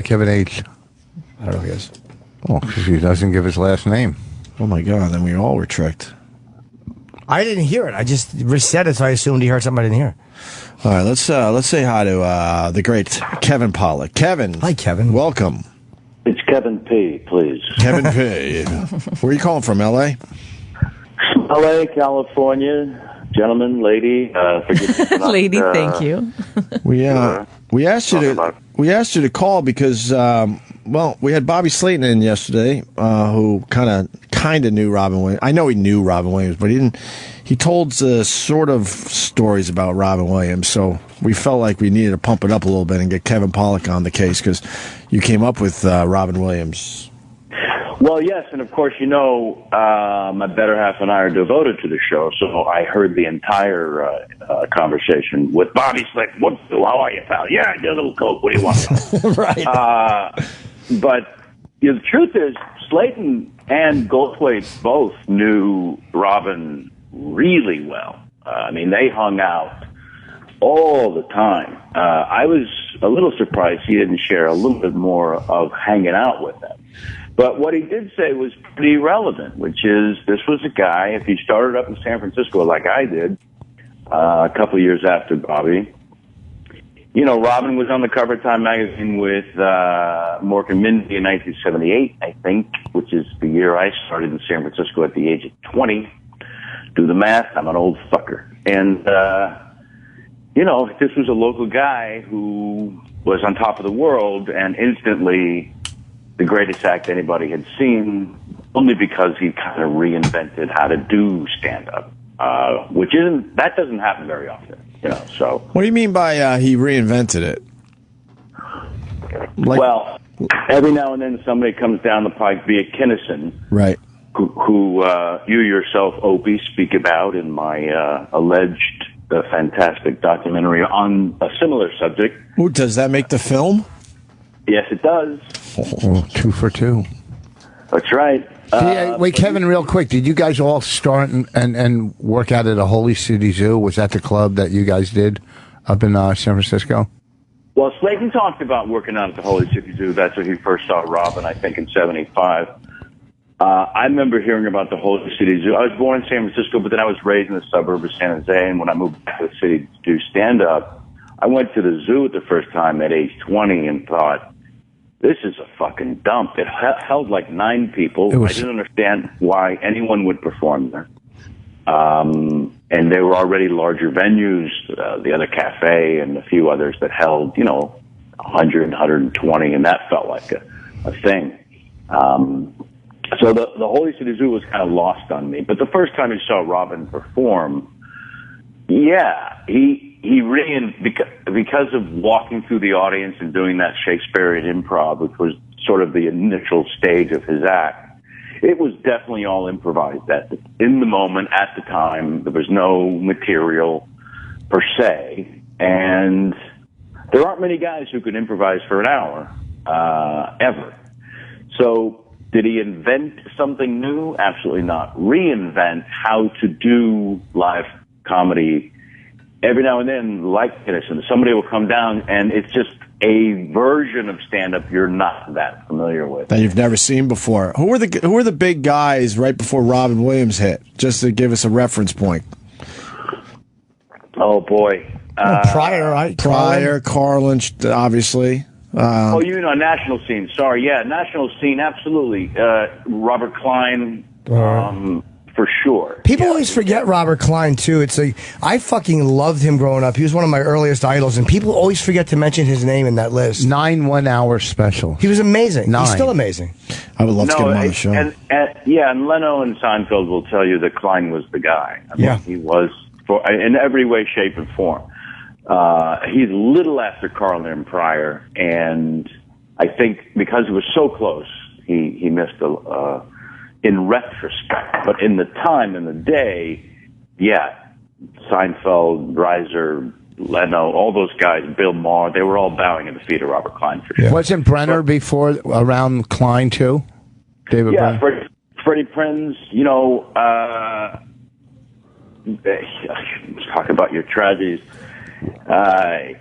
Kevin H. I don't know who he is. Well, because he doesn't give his last name. Oh my God! Then we all were tricked. I didn't hear it. I just said it, so I assumed he heard something I didn't hear. All right, let's say hi to the great Kevin Pollak. Kevin, hi Kevin. Welcome. It's Kevin P. Please. Kevin P. Where are you calling from? L.A. L.A., California. Gentlemen, lady, forgive me. Lady, thank you. We asked you to call because we had Bobby Slayton in yesterday, who kind of knew Robin Williams. I know he knew Robin Williams, but he didn't. He told sort of stories about Robin Williams, so we felt like we needed to pump it up a little bit and get Kevin Pollak on the case because you came up with Robin Williams. Well, yes, and of course, my better half and I are devoted to the show, so I heard the entire conversation with Bobby Slayton. How are you, pal? Yeah, I did a little coke. What do you want? Right. But the truth is, Slayton and Goldthwait both knew Robin really well. They hung out all the time. I was a little surprised he didn't share a little bit more of hanging out with them. But what he did say was pretty relevant, which is this was a guy, if he started up in San Francisco like I did a couple of years after Bobby, Robin was on the cover of Time magazine with Mork and Mindy in 1978, I think, which is the year I started in San Francisco at the age of 20. Do the math, I'm an old fucker. And, this was a local guy who was on top of the world and instantly the greatest act anybody had seen, only because he kind of reinvented how to do stand-up, that doesn't happen very often, so. What do you mean by he reinvented it? Well, every now and then somebody comes down the pike via Kinnison, right? Who you yourself, Opie, speak about in my alleged fantastic documentary on a similar subject. Ooh, does that make the film? Yes, it does. Oh, 2 for 2. That's right. Wait, Kevin, real quick. Did you guys all start and work out at a Holy City Zoo? Was that the club that you guys did up in San Francisco? Well, Slayton talked about working out at the Holy City Zoo. That's where he first saw Robin, I think, in 75. I remember hearing about the Holy City Zoo. I was born in San Francisco, but then I was raised in the suburb of San Jose, and when I moved back to the city to do stand-up, I went to the zoo the first time at age 20 and thought, this is a fucking dump. It held like 9 people. I didn't understand why anyone would perform there. And there were already larger venues, the other cafe and a few others that held, 100, 120, and that felt like a thing. So the Holy City Zoo was kind of lost on me. But the first time I saw Robin perform, yeah, he really, because of walking through the audience and doing that Shakespearean improv, which was sort of the initial stage of his act, it was definitely all improvised. In the moment, at the time, there was no material per se, and there aren't many guys who could improvise for an hour, ever. So did he invent something new? Absolutely not. Reinvent how to do live comedy. Every now and then, like Kinnison, somebody will come down and it's just a version of stand-up you're not that familiar with. That you've never seen before. Who were the big guys right before Robin Williams hit? Just to give us a reference point. Oh, boy. Pryor, right? Pryor, Carlin, obviously. National scene. Sorry, yeah, national scene, absolutely. Robert Klein, for sure. People always forget Robert Klein, too. I fucking loved him growing up. He was one of my earliest idols, and people always forget to mention his name in that list. 9 1-hour special. He was amazing. 9. He's still amazing. I would love to get him on the show. And Leno and Seinfeld will tell you that Klein was the guy. He was, in every way, shape, and form. He's a little after Carlin and Pryor, and I think because it was so close, he missed in retrospect. But in the time, in the day, yeah, Seinfeld, Reiser, Leno, all those guys, Bill Maher, they were all bowing at the feet of Robert Klein for sure. Yeah. Wasn't Brenner before around Klein too? David Brenner? Freddie Prinze, talk about your tragedies. A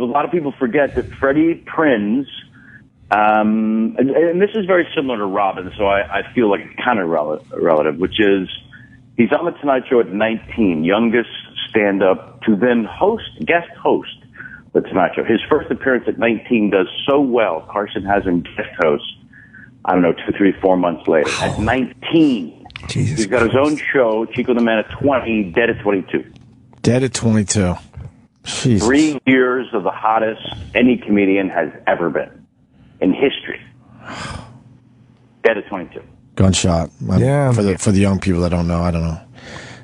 lot of people forget that Freddie Prinze And this is very similar to Robin, so I feel like it's kind of relative, which is he's on the Tonight Show at 19, youngest stand-up to then guest host the Tonight Show. His first appearance at 19 does so well, Carson has him guest host, I don't know, 2, 3, 4 months later. At 19, Jesus he's got his own show, Chico the Man at 20, dead at 22. Dead at 22. Jesus. 3 years of the hottest any comedian has ever been in history. Dead at 22. Gunshot. Yeah. For the young people that don't know, I don't know.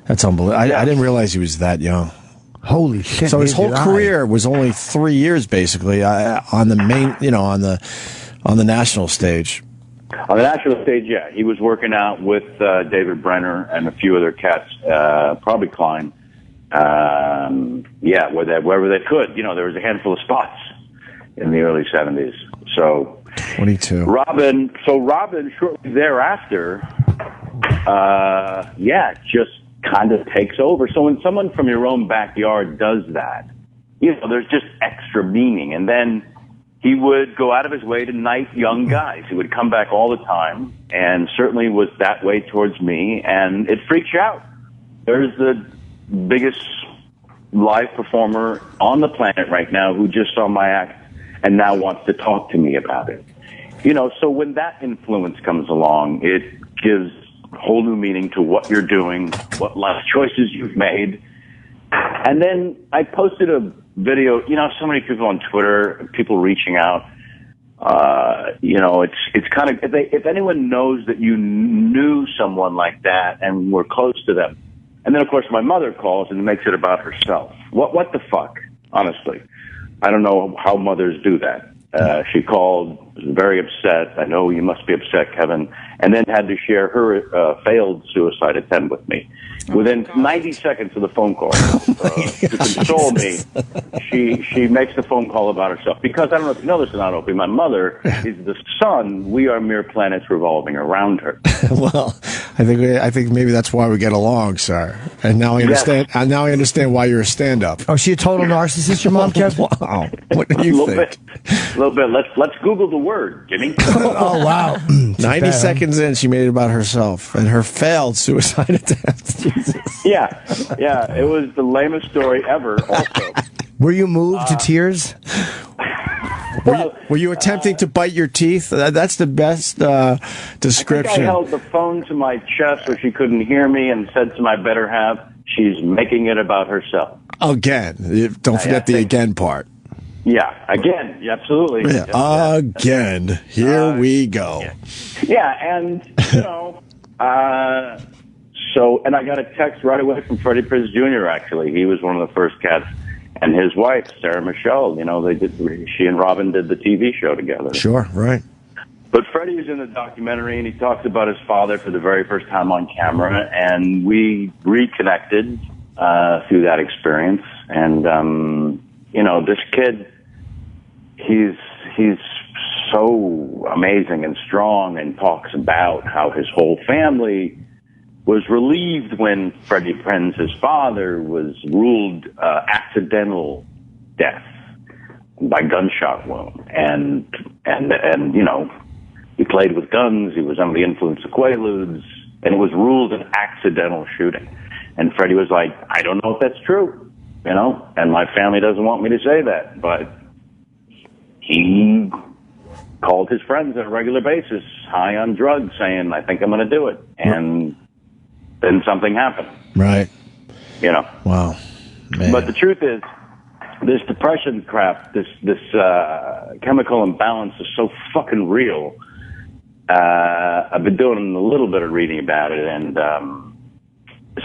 That's unbelievable. I didn't realize he was that young. Holy shit! So his whole career was only 3 years, basically, on the main, on the national stage. On the national stage, yeah, he was working out with David Brenner and a few other cats, probably Klein. Wherever they could. There was a handful of spots in the early 70s. So 22. Robin shortly thereafter, just kind of takes over. So when someone from your own backyard does that, there's just extra meaning. And then he would go out of his way to knight young guys. He would come back all the time, and certainly was that way towards me, and it freaks you out. There's the biggest live performer on the planet right now who just saw my act and now wants to talk to me about it. So when that influence comes along, it gives whole new meaning to what you're doing, what life choices you've made. And then I posted a video, so many people on Twitter, people reaching out, it's kind of, if anyone knows that you knew someone like that and were close to them. And then, of course, my mother calls and makes it about herself. What the fuck? Honestly, I don't know how mothers do that. She called, was very upset. I know you must be upset, Kevin. And then had to share her failed suicide attempt with me. Within 90 seconds of the phone call, to console me, she makes the phone call about herself. Because I don't know if you know this or not, Opie, my mother is the sun. We are mere planets revolving around her. Well, I think maybe that's why we get along, sir. And now I understand. Yes. Now I understand why you're a stand-up. Oh, she a total narcissist, your mom, Kev? Wow. What do you think? A little bit. Let's Google the word, Jimmy. Oh, wow. 90 seconds in, she made it about herself and her failed suicide attempt. Yeah. It was the lamest story ever. Also, were you moved to tears? Were you attempting to bite your teeth? That's the best description. I think I held the phone to my chest so she couldn't hear me and said to my better half, "She's making it about herself." Again. Don't forget the again part. Yeah, again, absolutely. Yeah. Again. Here we go. Yeah, and, and I got a text right away from Freddie Prinze Jr., actually. He was one of the first cats. And his wife, Sarah Michelle, she and Robin did the TV show together. Sure, right. But Freddie is in the documentary, and he talks about his father for the very first time on camera, and we reconnected through that experience. And, this kid, he's so amazing and strong, and talks about how his whole family was relieved when Freddie Prinze, his father, was ruled accidental death by gunshot wound. And he played with guns, he was under the influence of Quaaludes, and it was ruled an accidental shooting. And Freddie was like, I don't know if that's true, and my family doesn't want me to say that, but he called his friends on a regular basis, high on drugs, saying, I think I'm going to do it. And then something happened. Right. Wow. Man. But the truth is, this depression crap, this chemical imbalance is so fucking real. I've been doing a little bit of reading about it, and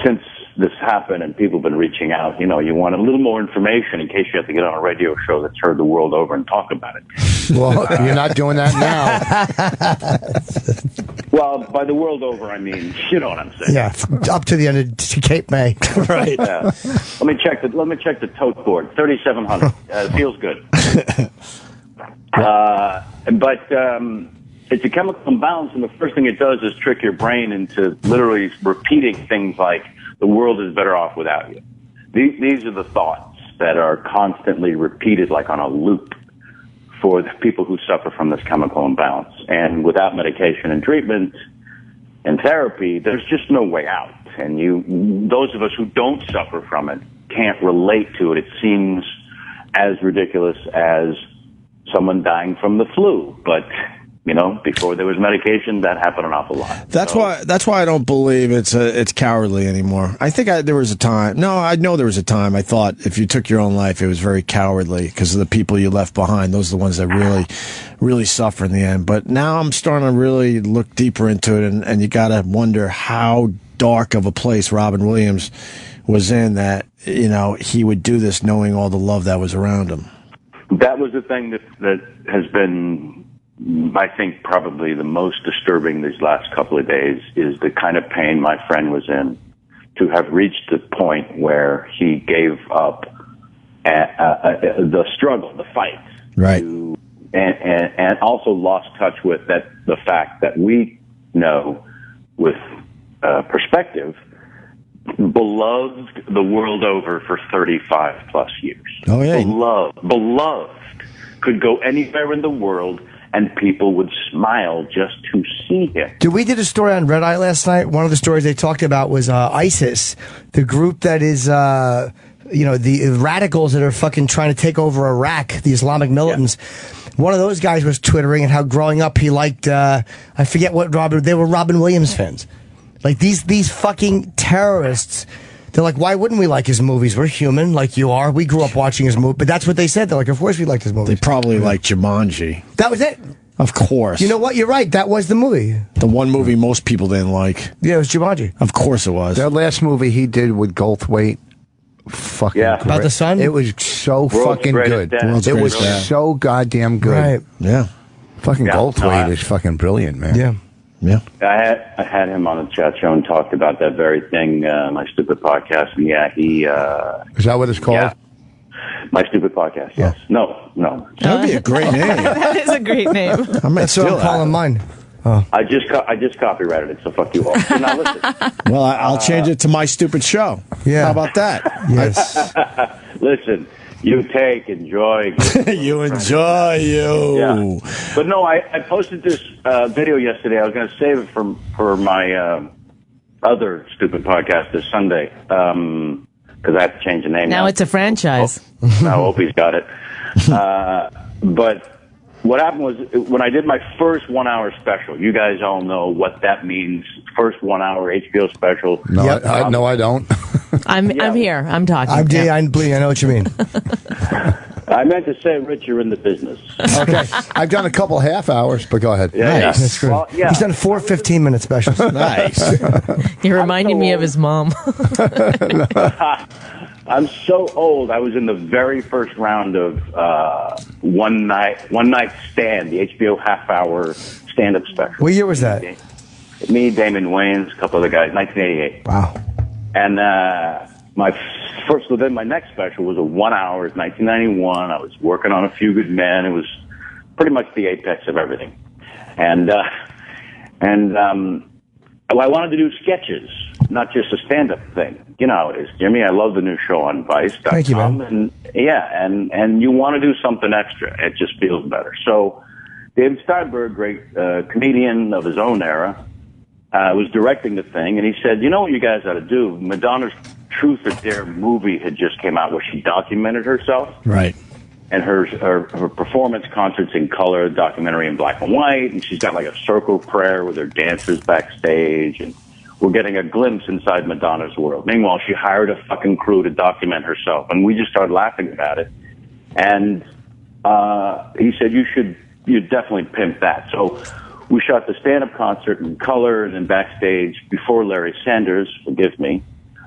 since this happened and people have been reaching out, you want a little more information in case you have to get on a radio show that's heard the world over and talk about it. Well, you're not doing that now. Well, by the world over, I mean, you know what I'm saying. Yeah, up to the end of Cape May. Right. Yeah. Let me check the tote board. 3,700. Feels good. But it's a chemical imbalance, and the first thing it does is trick your brain into literally repeating things like, the world is better off without you. These are the thoughts that are constantly repeated like on a loop for the people who suffer from this chemical imbalance. And without medication and treatment and therapy, there's just no way out. And those of us who don't suffer from it can't relate to it. It seems as ridiculous as someone dying from the flu. But, before there was medication, that happened an awful lot. That's why I don't believe it's cowardly anymore. I think there was a time. No, I know there was a time I thought if you took your own life, it was very cowardly because of the people you left behind. Those are the ones that really, really suffer in the end. But now I'm starting to really look deeper into it, and you got to wonder how dark of a place Robin Williams was in that, he would do this knowing all the love that was around him. That was the thing that has been, I think, probably the most disturbing these last couple of days is the kind of pain my friend was in to have reached the point where he gave up the struggle, the fight. Right. And also lost touch with the fact that we know with perspective, beloved the world over for 35 plus years. Oh, yeah. Beloved. Could go anywhere in the world and people would smile just to see him. Dude, we did a story on Red Eye last night. One of the stories they talked about was ISIS, the group that is, the radicals that are fucking trying to take over Iraq, the Islamic militants. Yeah. One of those guys was twittering and how growing up he liked, I forget what they were Robin Williams fans. Like these fucking terrorists. They're like, why wouldn't we like his movies? We're human, like you are. We grew up watching his movie. But that's what they said. They're like, of course we liked his movies. They probably liked Jumanji. That was it. Of course. You know what? You're right. That was the movie. The one movie most people didn't like. Yeah, it was Jumanji. Of course it was. That last movie he did with Goldthwait, fucking great. About the sun? It was so fucking good. It was so goddamn good. Right. Yeah. Fucking Goldthwait is fucking brilliant, man. Yeah. Yeah. I had him on the chat show and talked about that very thing, my stupid podcast. And he is that what it's called? Yeah. My stupid podcast. Yes. Oh. No. That'd be a great name. That is a great name. I might still calling mine. Oh. I just copyrighted it, so fuck you all. So now listen. Well, I'll change it to My Stupid Show. Yeah. How about that? Yes. Listen. You enjoy. You enjoy, you. Yeah. But no, I posted this video yesterday. I was going to save it for my other stupid podcast this Sunday because I have to change the name now. Now it's a franchise. Now Opie's got it. But what happened was when I did my first 1 hour special, you guys all know what that means. First 1 hour HBO special. No, yep. I don't. I'm here. I'm talking. I'm bleeding. I know what you mean. I meant to say, Rich, you're in the business. Okay. I've done a couple half hours, but go ahead. Yeah, nice. That's great. Well, He's done 4 15-minute specials. Nice. You're reminding me of his mom. I'm so old. I was in the very first round of One Night Stand, the HBO half-hour stand-up special. What year was that? Me, Damon Wayans, a couple other guys, 1988. Wow. And my next special was a 1 hour, 1991. I was working on A Few Good Men. It was pretty much the apex of everything. And I wanted to do sketches, not just a stand-up thing. You know how it is, Jimmy. I love the new show on Vice.com. Thank you, man. And you want to do something extra. It just feels better. So David Steinberg, great comedian of his own era, was directing the thing, and he said, you know what you guys ought to do? Madonna's Truth or Dare movie had just came out where she documented herself. Right. And her performance, concerts in color, documentary in black and white, and she's got like a circle prayer with her dancers backstage, and we're getting a glimpse inside Madonna's world. Meanwhile, she hired a fucking crew to document herself, and we just started laughing about it. And he said, you definitely pimp that. So we shot the stand-up concert in color, and then backstage, before Larry Sanders, forgive me,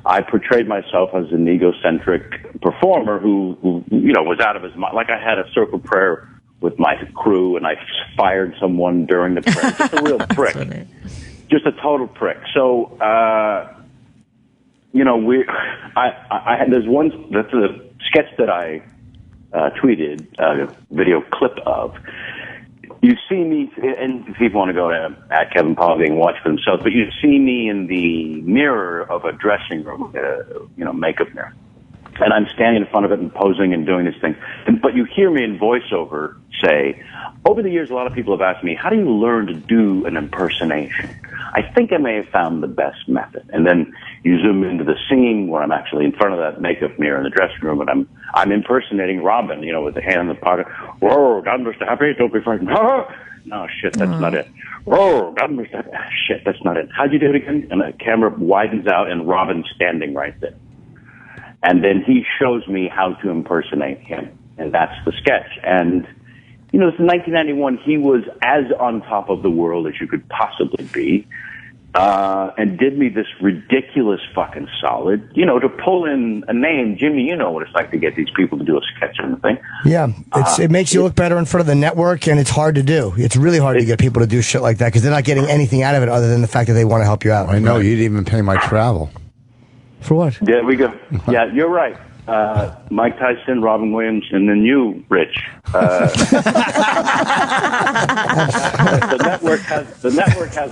I portrayed myself as an egocentric performer who was out of his mind. Like I had a circle prayer with my crew, and I fired someone during the prayer. Just a real prick. Just a total prick. So, there's one, that's a sketch that I tweeted a video clip of. You see me, and people want to go to at Kevin Pollak and watch for themselves, but you see me in the mirror of a dressing room, makeup mirror. and I'm standing in front of it and posing and doing this thing. But you hear me in voiceover say, over the years, a lot of people have asked me, how do you learn to do an impersonation? I think I may have found the best method. And then you zoom into the scene where I'm actually in front of that makeup mirror in the dressing room, and I'm impersonating Robin, with the hand in the pocket. Whoa, God, Mr. Happy, don't be frightened. No, shit, that's not it. Whoa, God, Mr. Happy. Shit, that's not it. How'd you do it again? And the camera widens out, and Robin's standing right there. And then he shows me how to impersonate him, and that's the sketch. And it's 1991. He was as on top of the world as you could possibly be, and did me this ridiculous fucking solid. To pull in a name, Jimmy. You know what it's like to get these people to do a sketch and thing. Yeah, it makes you look better in front of the network, and it's hard to do. It's really hard to get people to do shit like that because they're not getting anything out of it other than the fact that they want to help you out. I know you didn't even pay my travel. For what? There we go. Yeah, you're right. Mike Tyson, Robin Williams, and then you, Rich. The network has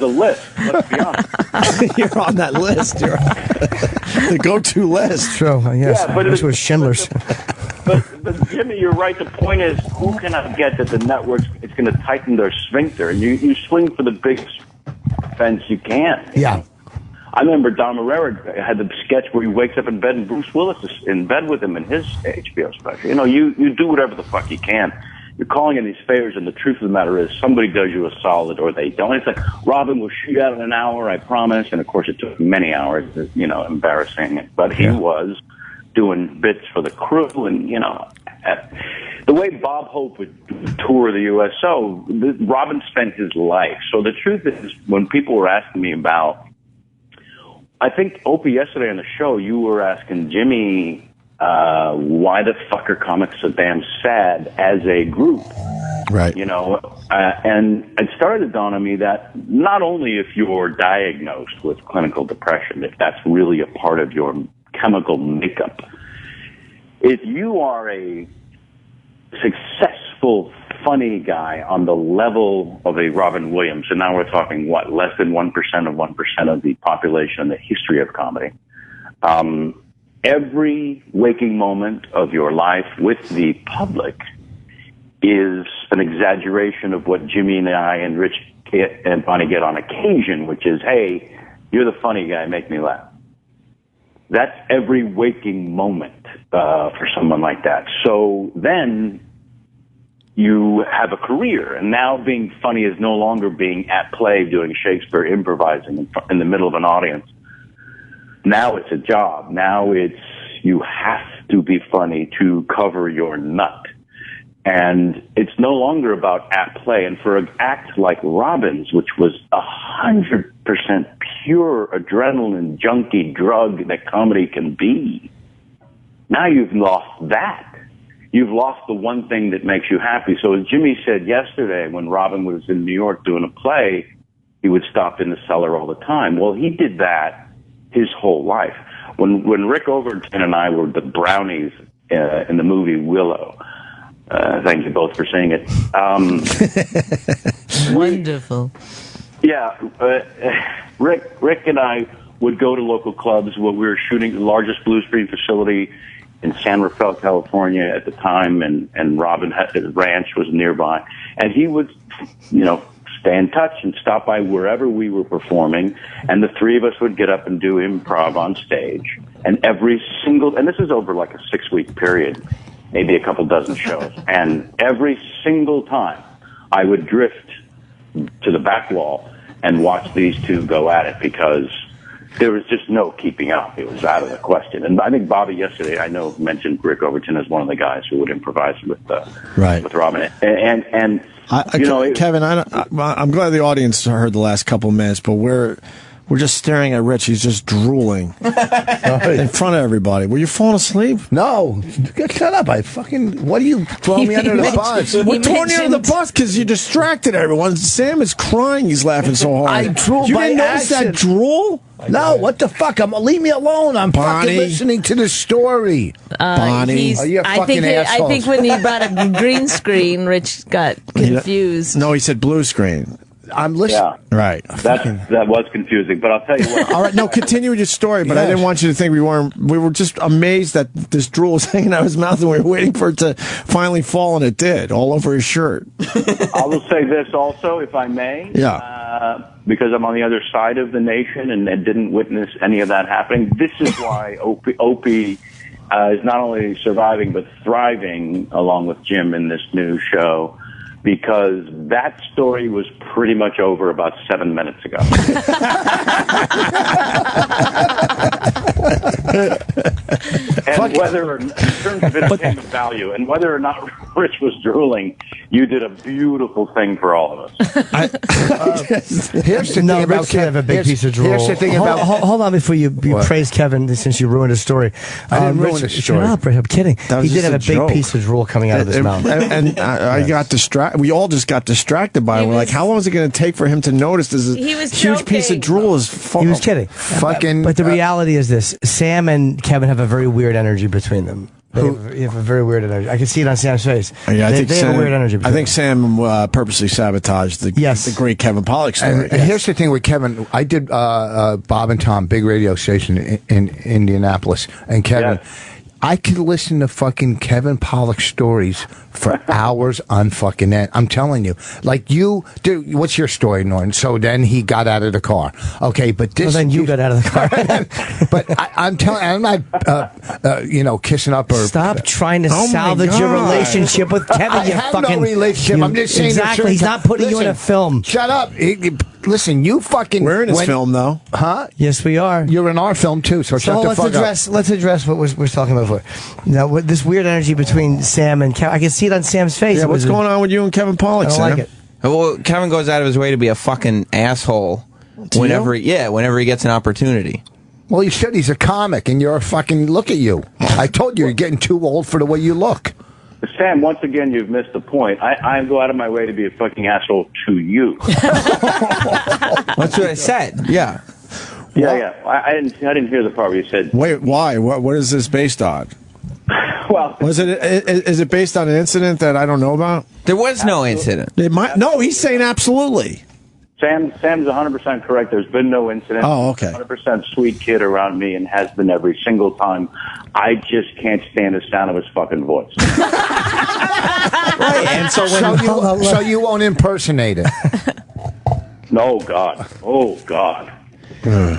a list. Let's be honest. You're on that list. You're the go-to list. True. Yes. Yeah, but this was Schindler's. But Jimmy, you're right. The point is, who cannot get that the network is going to tighten their sphincter, and you swing for the biggest fence you can. Yeah. I remember Don Herrera had the sketch where he wakes up in bed and Bruce Willis is in bed with him in his HBO special. You do whatever the fuck you can. You're calling in these favors, and the truth of the matter is somebody does you a solid or they don't. It's like, Robin will shoot out in an hour, I promise. And, of course, it took many hours, embarrassing. But he was doing bits for the crew. And, the way Bob Hope would tour the USO, Robin spent his life. So the truth is, when people were asking me about, I think, Opie, yesterday on the show, you were asking Jimmy why the fuck are comics so damn sad as a group. Right. And it started to dawn on me that not only if you're diagnosed with clinical depression, if that's really a part of your chemical makeup, if you are a successful, funny guy on the level of a Robin Williams, and now we're talking, less than 1% of 1% of the population in the history of comedy. Every waking moment of your life with the public is an exaggeration of what Jimmy and I and Rich and Bonnie get on occasion, which is, hey, you're the funny guy, make me laugh. That's every waking moment for someone like that. So then you have a career, and now being funny is no longer being at play doing Shakespeare, improvising in the middle of an audience. Now it's a job. Now you have to be funny to cover your nut. And it's no longer about at play. And for an act like Robin's, which was 100% pure adrenaline junkie drug that comedy can be, now you've lost that. You've lost the one thing that makes you happy. So as Jimmy said yesterday, when Robin was in New York doing a play, he would stop in the cellar all the time. Well, he did that his whole life. When Rick Overton and I were the brownies in the movie Willow, thank you both for saying it. Wonderful. Yeah, Rick and I would go to local clubs where we were shooting the largest blue screen facility in San Rafael, California at the time, and Robin his ranch was nearby. And he would, stay in touch and stop by wherever we were performing, and the three of us would get up and do improv on stage. And and this is over like a 6-week period, maybe a couple dozen shows, and every single time I would drift to the back wall and watch these two go at it, because there was just no keeping up. It was out of the question. And I think Bobby yesterday, mentioned Rick Overton as one of the guys who would improvise with Robin. And Kevin, I'm glad the audience heard the last couple of minutes, but we're just staring at Rich. He's just drooling in front of everybody. Were you falling asleep? No. Shut up. What are you throwing me under the bus? We're throwing you under the bus because you distracted everyone. Sam is crying. He's laughing so hard. I drooled You by didn't notice accident. that drool? No, what the fuck? Leave me alone. I'm fucking listening to the story. Bonnie. You're a fucking I asshole. think when he brought a green screen, Rich got confused. No, he said blue screen. I'm listening. Yeah. Right. That was confusing, but I'll tell you what. All right, no, continue with your story, but I didn't want you to think we were just amazed that this drool was hanging out of his mouth and we were waiting for it to finally fall, and it did, all over his shirt. I will say this also, if I may. Yeah. Because I'm on the other side of the nation and didn't witness any of that happening. This is why Opie is not only surviving but thriving along with Jim in this new show, because that story was pretty much over about 7 minutes ago. And whether, in terms of entertainment value, and whether or not Rich was drooling, you did a beautiful thing for all of us. Here's the thing about Rich can't have a big piece of drool. Here's the thing about... Hold on before you praise Kevin, since you ruined his story. I didn't ruin his story. Shut up, Rich, I'm kidding. He did have a big piece of drool coming out of his mouth. And I got distracted. We all just got distracted by it. We're like, how long is it going to take for him to notice this huge piece of drool is He was kidding. Fucking. But the reality is this: Sam and Kevin have a very weird energy between them. They have a very weird energy. I can see it on Sam's face. Yeah, they have a weird energy. I think Sam purposely sabotaged the great Kevin Pollak story. And here's the thing with Kevin. I did Bob and Tom, big radio station in Indianapolis, and Kevin. Yes. I could listen to fucking Kevin Pollak stories for hours on fucking end. I'm telling you. Like you, dude, what's your story, Norton? So then he got out of the car. Okay, but this... Well, then you got out of the car. But I'm telling I'm not, kissing up or... Stop trying to salvage your relationship with Kevin, I have fucking... no relationship. I'm just saying... Exactly, he's not putting you in a film. Shut up. Listen, you fucking... We're in his film, though. Huh? Yes, we are. You're in our film, too, so shut the fuck up. Let's address what we're talking about before. Now, with this weird energy between Sam and Kevin, I can see it on Sam's face. Yeah, what's going on with you and Kevin Pollak, I don't Sam? like it. Well, Kevin goes out of his way to be a fucking asshole whenever he gets an opportunity. Well, you said he's a comic, and you're a fucking... Look at you. I told you, you're getting too old for the way you look. Sam, once again, you've missed the point. I go out of my way to be a fucking asshole to you. That's what I said. Yeah. Yeah. I didn't hear the part where you said... Wait, why? What is this based on? Well... Is it based on an incident that I don't know about? There was no incident. No, he's saying absolutely. Sam's 100% correct. There's been no incident. Oh, okay. 100% sweet kid around me and has been every single time. I just can't stand the sound of his fucking voice. Right, and so you won't impersonate it. No, God. Oh, God.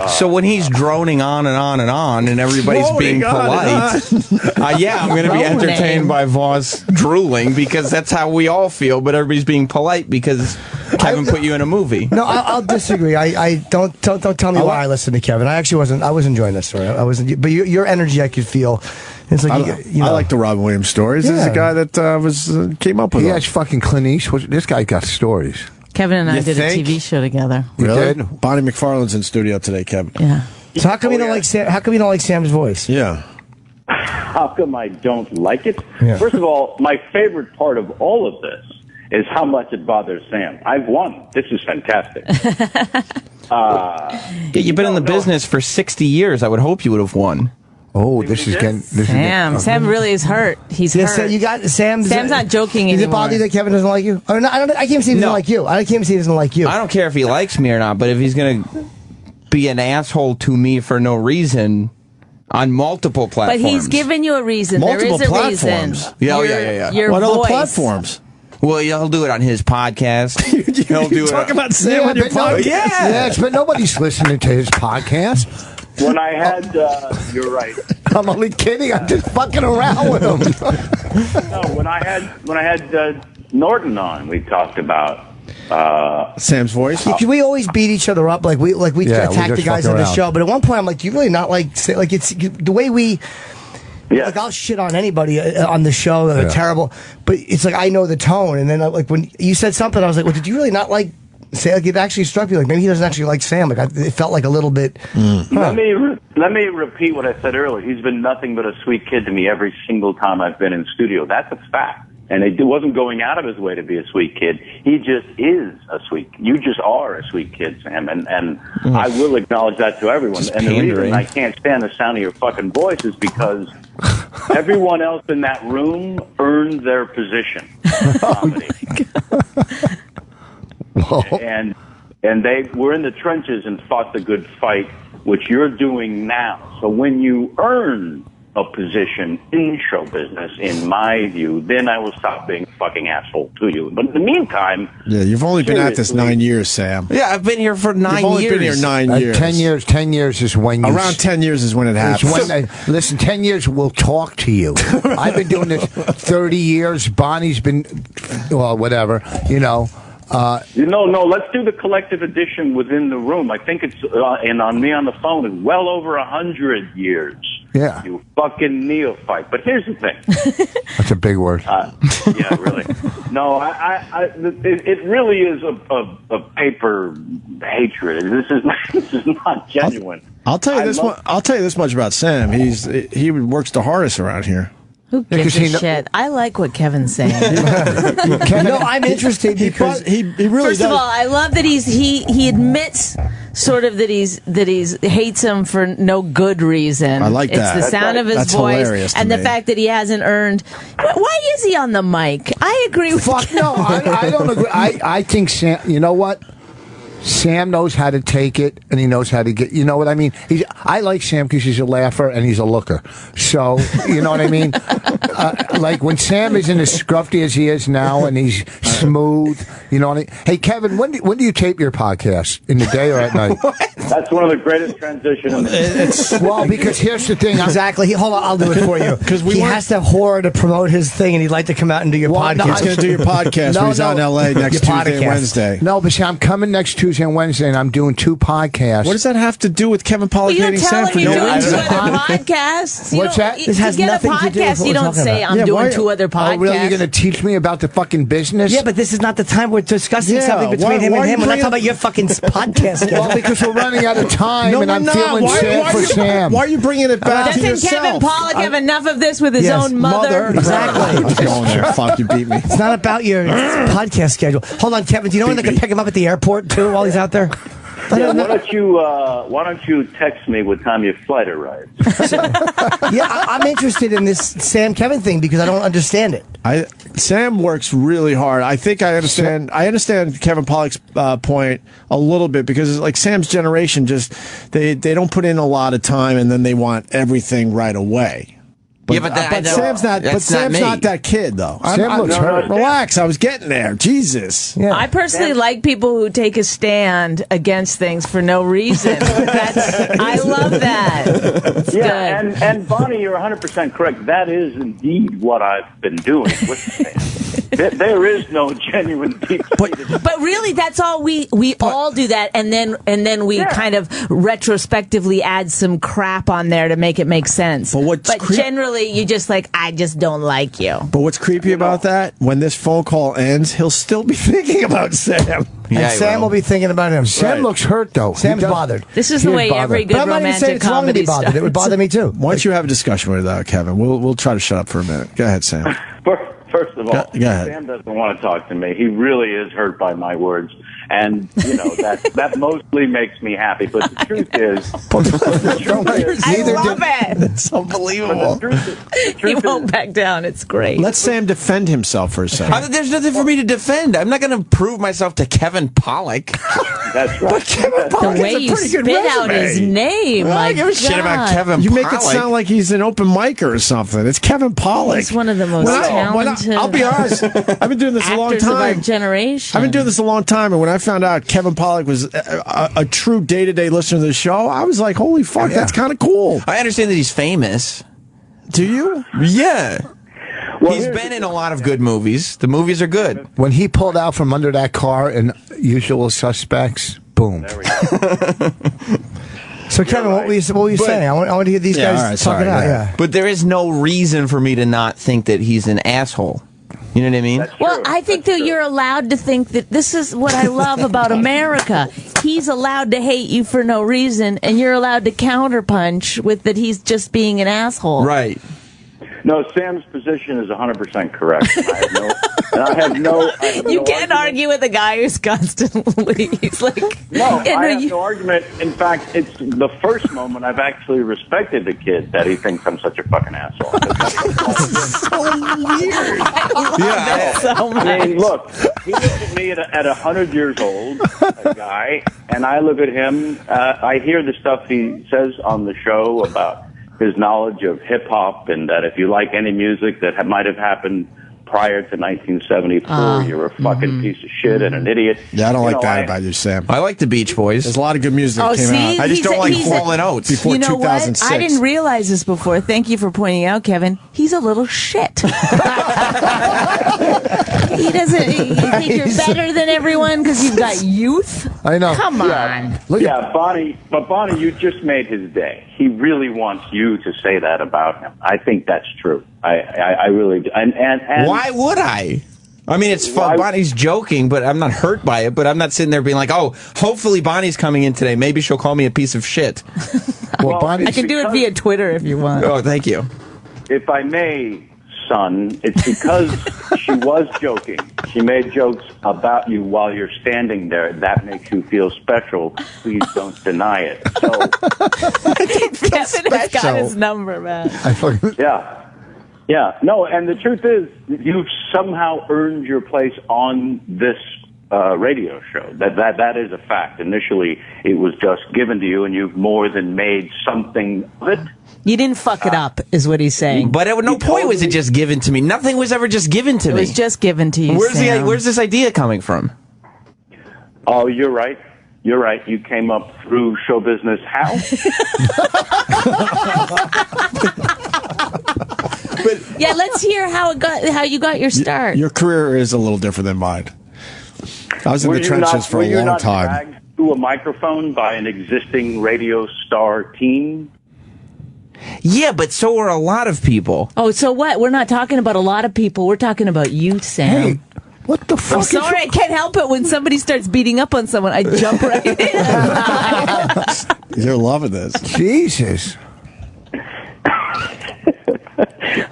So when he's droning on and on and on, and everybody's being polite, I'm going to be entertained by Voss drooling because that's how we all feel. But everybody's being polite because Kevin put you in a movie. No, I'll disagree. I don't tell me why I listened to Kevin. I actually wasn't. I was enjoying that story. I wasn't. But your energy, I could feel. It's like I like the Robin Williams stories. This is a guy that came up with. He has fucking Clint Eastwood. This guy got stories. Kevin and I did a TV show together. You did? Bonnie McFarlane's in studio today, Kevin. Yeah. So how come you don't like Sam? How come you don't like Sam's voice? Yeah. How come I don't like it? Yeah. First of all, my favorite part of all of this is how much it bothers Sam. I've won. This is fantastic. You've been in the business for 60 years. I would hope you would have won. Oh, this is getting... Sam really is hurt. He's hurt. You got Sam's not joking anymore. Does it bother you that Kevin doesn't like you? Or no, I can't say he doesn't like you. I can't say he doesn't like you. I don't care if he likes me or not, but if he's going to be an asshole to me for no reason on multiple platforms. But he's given you a reason. Multiple there is a platforms. reason. Yeah. Your what voice. other platforms? Well, he'll do it on his podcast. He'll do Talk it. about Sam on your podcast. Yes, but nobody's listening to his podcast. When I had, you're right. I'm only kidding. I'm just fucking around with him. No, when I had Norton on, we talked about Sam's voice. We always beat each other up, we attack the guys on the show. But at one point, I'm like, do you really not it's the way we. Yeah. Like I'll shit on anybody on the show that are terrible, but it's like I know the tone. And then when you said something, I was like, well, did you really not like? Say it actually struck me like maybe he doesn't actually like Sam. It felt like a little bit. Let me repeat what I said earlier. He's been nothing but a sweet kid to me every single time I've been in studio. That's a fact. And it wasn't going out of his way to be a sweet kid. He just is a sweet. You just are a sweet kid, Sam. And I will acknowledge that to everyone. Just and pandering. the reason I can't stand the sound of your fucking voice is because everyone else in that room earned their position. and they were in the trenches and fought the good fight, which you're doing now. So when you earn a position in show business, in my view, then I will stop being a fucking asshole to you. But in the meantime... Yeah, you've only been at this 9 years, Sam. Yeah, I've been here for 9 years. You've only been here 9 years. 10 years. 10 years is when you... Around 10 years is when it happens. Listen, 10 years we'll talk to you. I've been doing this 30 years. Bonnie's been... Well, whatever, No, let's do the collective edition within the room. I think it's, and on me on the phone, is well over 100 years. Yeah. You fucking neophyte. But here's the thing. That's a big word. Yeah, really. No, it really is a paper hatred. This is not genuine. I'll tell you this much about Sam. He works the hardest around here. Who gives a shit? I like what Kevin's saying. No, I'm interested because he really First of all, I love that he admits sort of that he's hates him for no good reason. I like that. It's the sound of his That's voice hilarious to and the me. fact that he hasn't earned. Why is he on the mic? I agree with Fuck no, I don't agree. I think Sam. You know what? Sam knows how to take it, and he knows how to get. You know what I mean? I like Sam because he's a laugher and he's a looker. So you know what I mean? Like when Sam isn't as scruffy as he is now, and he's smooth. You know what I mean? Hey, Kevin, when do you tape your podcast? In the day or at night? That's one of the greatest transitions. Well, because here's the thing. Exactly. Hold on, I'll do it for you. Because he has to whore to promote his thing, and he'd like to come out and do your podcast. He's going to do your podcast when he's out in L.A. next Tuesday and Wednesday. No, but see, I'm coming next Tuesday and Wednesday, and I'm doing 2 podcasts. What does that have to do with Kevin Pollak hating Sam for you're no doing reason? 2 other podcasts. What's that? This has nothing to do with what You we're don't talking say about. I'm doing 2 other podcasts. Oh, really? You're going to teach me about the fucking business? Yeah, but this is not the time we're discussing Yeah, something between why- him why and are him. you We're not bringing- talking about your fucking podcast. Well, because we're running out of time, and I'm feeling sad for Sam. Why are you bringing it back to Doesn't yourself? Kevin Pollak have enough of this with his Yes, own mother? Exactly. I was going there. Fuck, you beat me. It's not about your podcast schedule. Hold on, Kevin. Do you know when they can pick him up at the airport too while he's out there? Yeah, why don't you text me what time your flight arrives? Yeah, I'm interested in this Sam Kevin thing because I don't understand it. Sam works really hard. I think I understand. I understand Kevin Pollak's point a little bit because like Sam's generation, just they don't put in a lot of time and then they want everything right away. But, Sam's not. But Sam's not that kid, though. Sam looks hurt. Relax. I was getting there. Jesus. Yeah. I personally like people who take a stand against things for no reason. I love that. It's good. And Bonnie, you're 100% correct. That is indeed what I've been doing with Sam. There is no genuine deep. But really, that's all we all do that, and then we kind of retrospectively add some crap on there to make it make sense. But generally, you just like, I just don't like you. But what's creepy about that? When this phone call ends, he'll still be thinking about Sam. And Sam will be thinking about him. Sam looks hurt, though. Sam's bothered. This is the way every good romantic comedy starts. It would bother me too. Once you have a discussion with Kevin, we'll try to shut up for a minute. Go ahead, Sam. First of all, go ahead. Sam doesn't want to talk to me. He really is hurt by my words. And, that mostly makes me happy. But the truth is... I love it. It's unbelievable. He won't back down. It's great. Let Sam defend himself for a second. There's nothing for me to defend. I'm not going to prove myself to Kevin Pollak. That's right. But Kevin Pollak The way has a you pretty good spit out resume. his name. I don't give a shit about Kevin Pollak. You make it sound like he's an open micer or something. It's Kevin Pollak. He's one of the most talented. I'll be honest. I've been doing this a long actors of our time. generation. I've been doing this a long time, and when I found out Kevin Pollak was a true day-to-day listener to the show, I was like, holy fuck, that's kind of cool. I understand that he's famous. Do you? Yeah. Well, He's been in a lot of good movies. The movies are good. When he pulled out from under that car in Usual Suspects, boom. There we go. So, Kevin, what were you saying? I want to hear these guys talking out. Yeah. But there is no reason for me to not think that he's an asshole. You know what I mean? Well, I think that you're allowed to think that this is what I love about America. He's allowed to hate you for no reason, and you're allowed to counterpunch with that he's just being an asshole. Right. No, Sam's position is 100% correct. I have And I have no. You can't argue with a guy who's constantly. He's like, no, I have no argument. In fact, it's the first moment I've actually respected the kid that he thinks I'm such a fucking asshole. So weird. I mean, look, he looks at me at 100 years old, a guy, and I look at him. I hear the stuff he says on the show about his knowledge of hip hop, and that if you like any music that might have happened prior to 1974, you're a fucking piece of shit and an idiot. Yeah, I don't like that about you, Sam. I like the Beach Boys. There's a lot of good music that came out. I just don't like Fallen Oats. Before you know 2006. What? I didn't realize this before. Thank you for pointing out, Kevin. He's a little shit. He doesn't. You think you're better than everyone because you've got youth? I know. Come on. Bonnie. But Bonnie, you just made his day. He really wants you to say that about him. I think that's true. I really do. And why would I? I mean, it's fun. Bonnie's joking, but I'm not hurt by it. But I'm not sitting there being like, oh, hopefully Bonnie's coming in today. Maybe she'll call me a piece of shit. Well, Bonnie, I can do it via Twitter if you want. Oh, thank you. If I may, son, it's because she was joking. She made jokes about you while you're standing there. That makes you feel special. Please don't deny it. So, Kevin has got his number, man. Yeah. No, and the truth is, you've somehow earned your place on this radio show. That is a fact. Initially, it was just given to you, and you've more than made something of it. You didn't fuck it up, is what he's saying. But at no point was it just given to me. Nothing was ever just given to me. It was just given to you, Where's this idea coming from? Oh, you're right. You're right. You came up through show business. How? Yeah, let's hear how you got your start. Your career is a little different than mine. I was in the trenches for a long time. Dragged to a microphone by an existing radio star team? Yeah, but so are a lot of people. Oh, so what? We're not talking about a lot of people. We're talking about you, Sam. Hey, what the fuck? I'm sorry, I can't help it. When somebody starts beating up on someone, I jump right in. You're loving this. Jesus.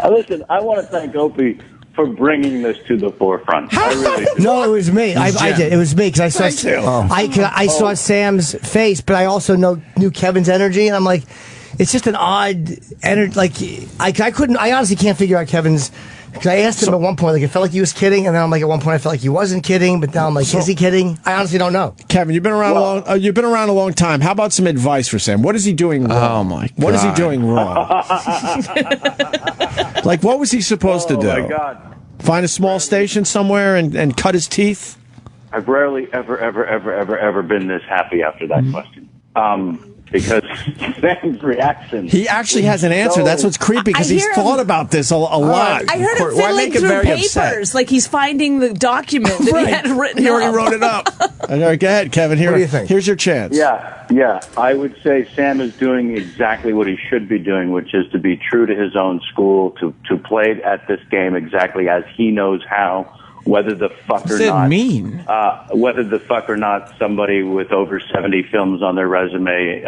Listen, I want to thank Opie for bringing this to the forefront. I really do. No, it was me. I did. It was me because I saw. I saw Sam's face, but I also knew Kevin's energy, and I'm like, it's just an odd energy. Like I honestly can't figure out Kevin's. Because I asked him at one point, like, it felt like he was kidding, and then I'm like, at one point, I felt like he wasn't kidding, but now I'm like, is he kidding? I honestly don't know. Kevin, you've been around a long time. How about some advice for Sam? What is he doing wrong? Oh my God. What is he doing wrong? Like, what was he supposed to do? Oh my God. Find a small station somewhere and cut his teeth? I've rarely, ever been this happy after that question. Because Sam's reaction. He actually has an answer. That's what's creepy, because he's thought about this a lot. I heard him fiddling through papers, like he's finding the document that he had written He already wrote it up. All right, go ahead, Kevin. What do you think? Here's your chance. Yeah. I would say Sam is doing exactly what he should be doing, which is to be true to his own school, to play at this game exactly as he knows how. Whether the fuck or not, whether the fuck or not somebody with over 70 films on their resume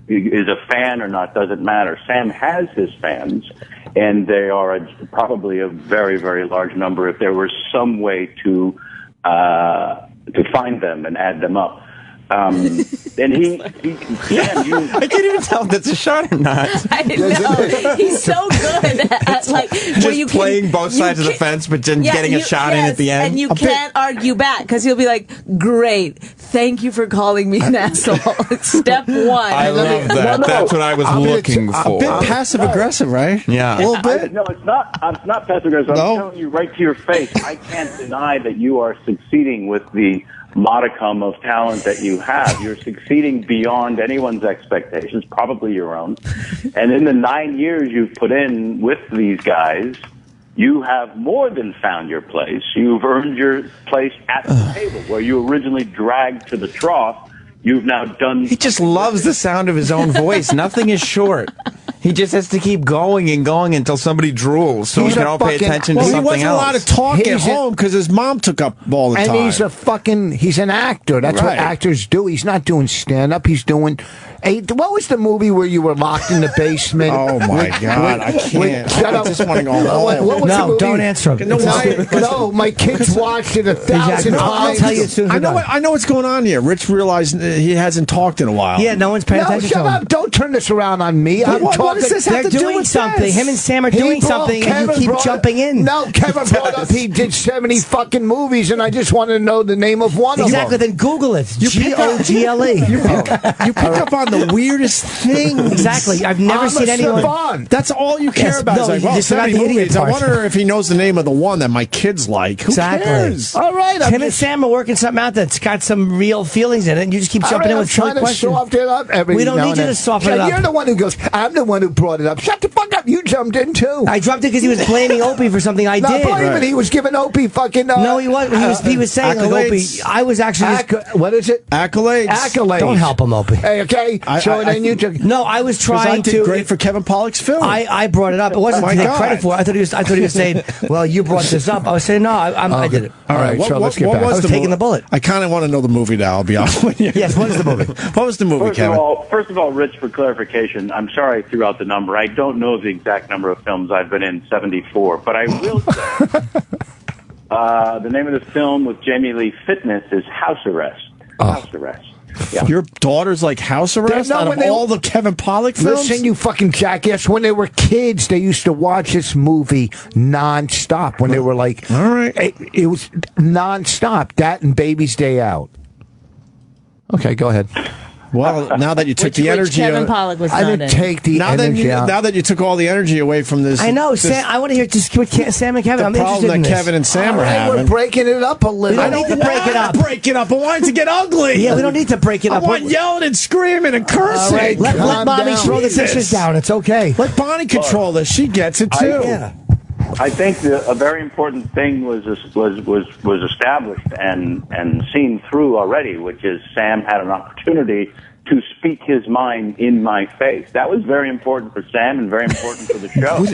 is a fan or not doesn't matter. Sam has his fans, and they are probably a very, very large number. If there was some way to find them and add them up. And Sam, I can't even tell if that's a shot or not. I know. He's so good at just playing both sides of the fence, but then getting a shot in at the end. And you can't argue back because he'll be like, "Great, thank you for calling me an asshole." Step one. I love that. That's what I was looking for. A bit passive aggressive, right? Yeah, a little bit. No, it's not. It's not passive aggressive. I'm telling you right to your face. I can't deny that you are succeeding with the modicum of talent that you have. You're succeeding beyond anyone's expectations, probably your own. And in the 9 years you've put in with these guys, you have more than found your place. You've earned your place at the table where you originally dragged to the trough. You've now done. He just loves the sound of his own voice. Nothing is short. He just has to keep going and going until somebody drools, so we can all pay attention to something else. He wasn't allowed to talk at home because his mom took up all the time. And he's an actor. That's what actors do. He's not doing stand-up. He's doing... what was the movie where you were locked in the basement? Oh, my God. I can't. Shut up. I just want to go home. No, don't answer him. No, my kids watched it 1,000 times. I'll tell you as soon as I know what's going on here. Rich realized he hasn't talked in a while. Yeah, no one's paying attention to him. Shut up. Don't turn this around on me. What does this have to do with something. this? Him and Sam are doing something, and you keep jumping in. No, Kevin brought up he did 70 fucking movies, and I just want to know the name of one of them. Exactly, then Google it. G-O-G-L-E. You pick up on the weirdest thing. Exactly. I've never seen anyone. Savant. That's all you care about. No, it's like, 70 movies. I wonder if he knows the name of the one that my kids like. Who cares? All right. Him and Sam are working something out that's got some real feelings in it, and you just keep jumping in with silly questions. Soften it up we don't need you to soften it up. You're the one who goes, I'm the one who brought it up. Shut the fuck up. You jumped in, too. I jumped in because he was blaming Opie for something I did. Not he was giving Opie fucking... no, he wasn't. He was saying, like, Opie... I was actually... what is it? Accolades. Don't help him, Opie. Hey, okay? Then you took... No, I was trying to... great for Kevin Pollak's film. I brought it up. It wasn't to take credit for it. I thought he was saying, well, you brought this up. I was saying, no, I did it. All right, so let's get back. I was taking the bullet. I kind of want to know the movie now, I'll be honest with you. Yes, what is the movie? What was the movie, Kevin? First of all, Rich, for clarification, I'm sorry I threw out the number. I don't know the exact number of films I've been in, 74, but I will say the name of the film with Jamie Lee Fitness is House Arrest. House Arrest. Yeah. Your daughter's like House Arrest out of all the Kevin Pollak films? Listen, you fucking jackass. When they were kids, they used to watch this movie nonstop. When they were like, all right, it was nonstop. That and Baby's Day Out. Okay, go ahead. Well, now that you took the energy, Kevin Pollak was I didn't take the energy out. Now that you took all the energy away from this, I know. Sam, I want to hear just what Sam and Kevin. I'm interested in this. Kevin and Sam are having. We're breaking it up a little. We don't need to break it up. Break it up. I want it to get ugly. Yeah, we don't need to break it up. I want yelling and screaming and cursing. Right, let Bonnie throw the dishes down. It's okay. Let Bonnie control this. She gets it too. Yeah. I think a very important thing was established and seen through already, which is Sam had an opportunity to speak his mind in my face. That was very important for Sam and very important for the show.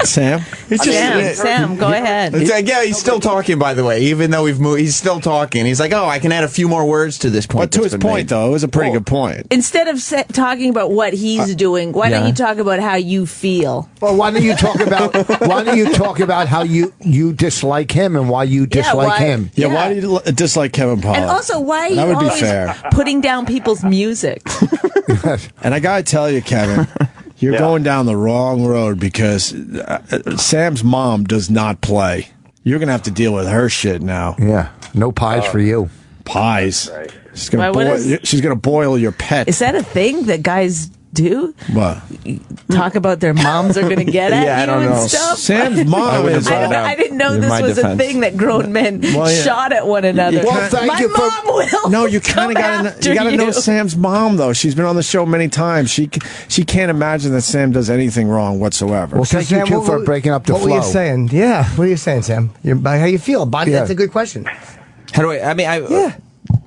Sam? Sam, go ahead. Yeah, he's still talking, by the way. Even though we've moved, he's still talking. He's like, I can add a few more words to this point. But to his point, though, it was a pretty good point. Instead of talking about what he's doing, why don't you talk about how you feel? Well, why don't you talk about how you dislike him and why you dislike him? Yeah, why do you dislike Kevin Pollak? And also, why are you would be always fair. putting down people's music? And I gotta tell you, Kevin, you're going down the wrong road because Sam's mom does not play. You're gonna have to deal with her shit now. Yeah, no pies for you. Pies. Right. She's gonna boil your pet. Is that a thing that guys do? What? Talk about their moms are going to get at you I don't and know. stuff? Sam's mom is. I didn't know this was a thing that grown men shot at one another. Well, My mom will. No, you kind of gotta know Sam's mom though. She's been on the show many times. She can't imagine that Sam does anything wrong whatsoever. Well, thank you too for breaking up the flow. What were you saying? Yeah, what are you saying, Sam? How you feel, Bonnie? That's a good question. How do I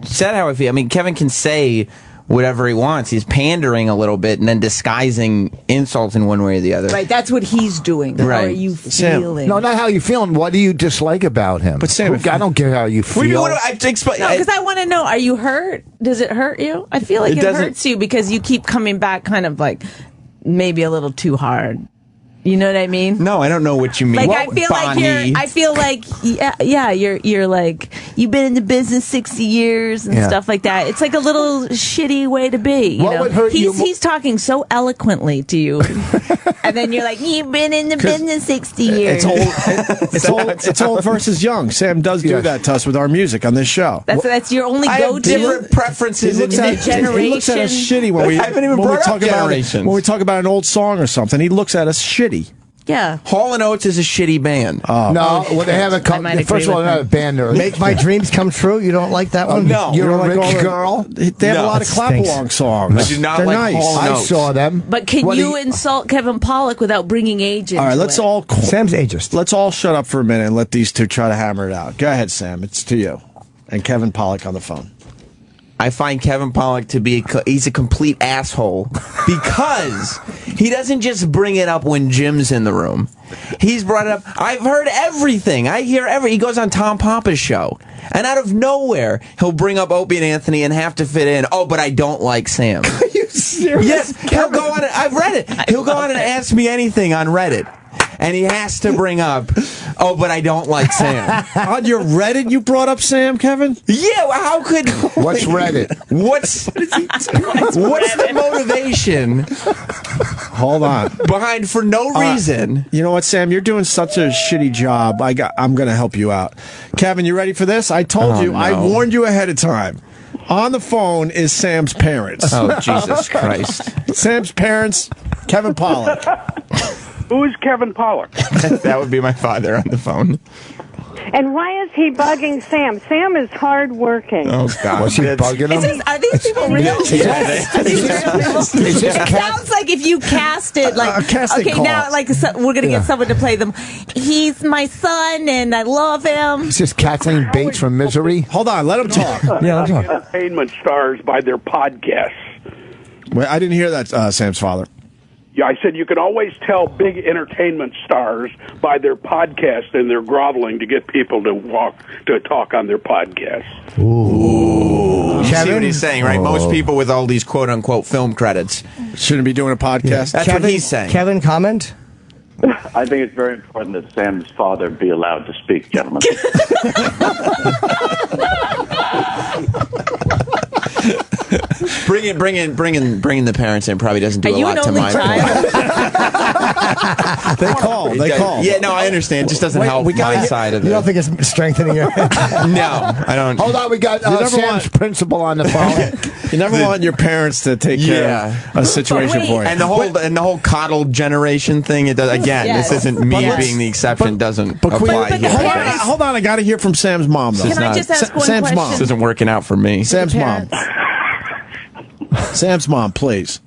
said how I feel. I mean, Kevin can say whatever he wants. He's pandering a little bit and then disguising insults in one way or the other. Right, that's what he's doing. Right. How are you feeling? No, not how you feeling. What do you dislike about him? But Sam, I don't care how you feel. Because I want to know, are you hurt? Does it hurt you? I feel like it hurts you because you keep coming back kind of like maybe a little too hard. You know what I mean? No, I don't know what you mean. Like I feel like you're like you've been in the business 60 years and stuff like that. It's like a little shitty way to be. You know? Would hurt he's talking so eloquently to you, and then you're like, you've been in the business 60 years. It's old versus young. Sam does do that to us with our music on this show. That's your only I go-to. have different preferences in the generation. He looks at us shitty when we talk about an old song or something. He looks at us shitty. Yeah. Hall & Oates is a shitty band. No, well, they have first of all, they have a band. Make My Dreams Come True. You don't like that one? No. You're a rich girl. They have a lot of clap-along songs. I do not They're like nice. Hall & Oates. I saw them. But can you insult Kevin Pollak without bringing age into All right, let's it? all... Sam's ageist. Let's all shut up for a minute and let these two try to hammer it out. Go ahead, Sam. It's to you. And Kevin Pollak on the phone. I find Kevin Pollak to be he's a complete asshole because he doesn't just bring it up when Jim's in the room. He's brought it up. I've heard everything. I hear he goes on Tom Papa's show, and out of nowhere, he'll bring up Opie and Anthony and have to fit in. Oh, but I don't like Sam. Are you serious? Yes, he'll go on. I've read it. He'll go on and ask me anything on Reddit. And he has to bring up, oh, but I don't like Sam. On your Reddit, you brought up Sam, Kevin? Yeah, well, how could... What's Reddit? What's the motivation? Hold on. Behind for no reason. You know what, Sam? You're doing such a shitty job. I'm going to help you out. Kevin, you ready for this? I told you. No. I warned you ahead of time. On the phone is Sam's parents. Oh, Jesus Christ. Sam's parents, Kevin Pollak. Who is Kevin Pollak? That would be my father on the phone. And why is he bugging Sam? Sam is hardworking. Oh, God. Was he bugging him? Are these people real? Yes. It sounds like if you cast it, like, okay, call. Now, like, we're going to get someone to play them. He's my son, and I love him. Is this Kathleen Bates from Misery? Hold on, let him talk. Yeah, let him talk. Entertainment stars by their podcasts. Wait, I didn't hear that, Sam's father. Yeah, I said you can always tell big entertainment stars by their podcast and their groveling to get people to talk on their podcast. Ooh. You see what he's saying, right? Most people with all these quote-unquote film credits shouldn't be doing a podcast. That's what he's saying. Kevin, comment? I think it's very important that Sam's father be allowed to speak, gentlemen. Bringing the parents in probably doesn't do a lot to my point. They call. Yeah, no, I understand. It just doesn't help my side of it. You don't think it's strengthening your... No, I don't. Hold on, we got Sam's principal on the phone. You never want your parents to take care of a situation for you. And the whole coddled generation thing. It does again. This isn't me being the exception. Doesn't apply here. Hold on, I got to hear from Sam's mom. Though. Can I just ask one Sam's question? mom. This isn't working out for me. Sam's mom. Sam's mom, please.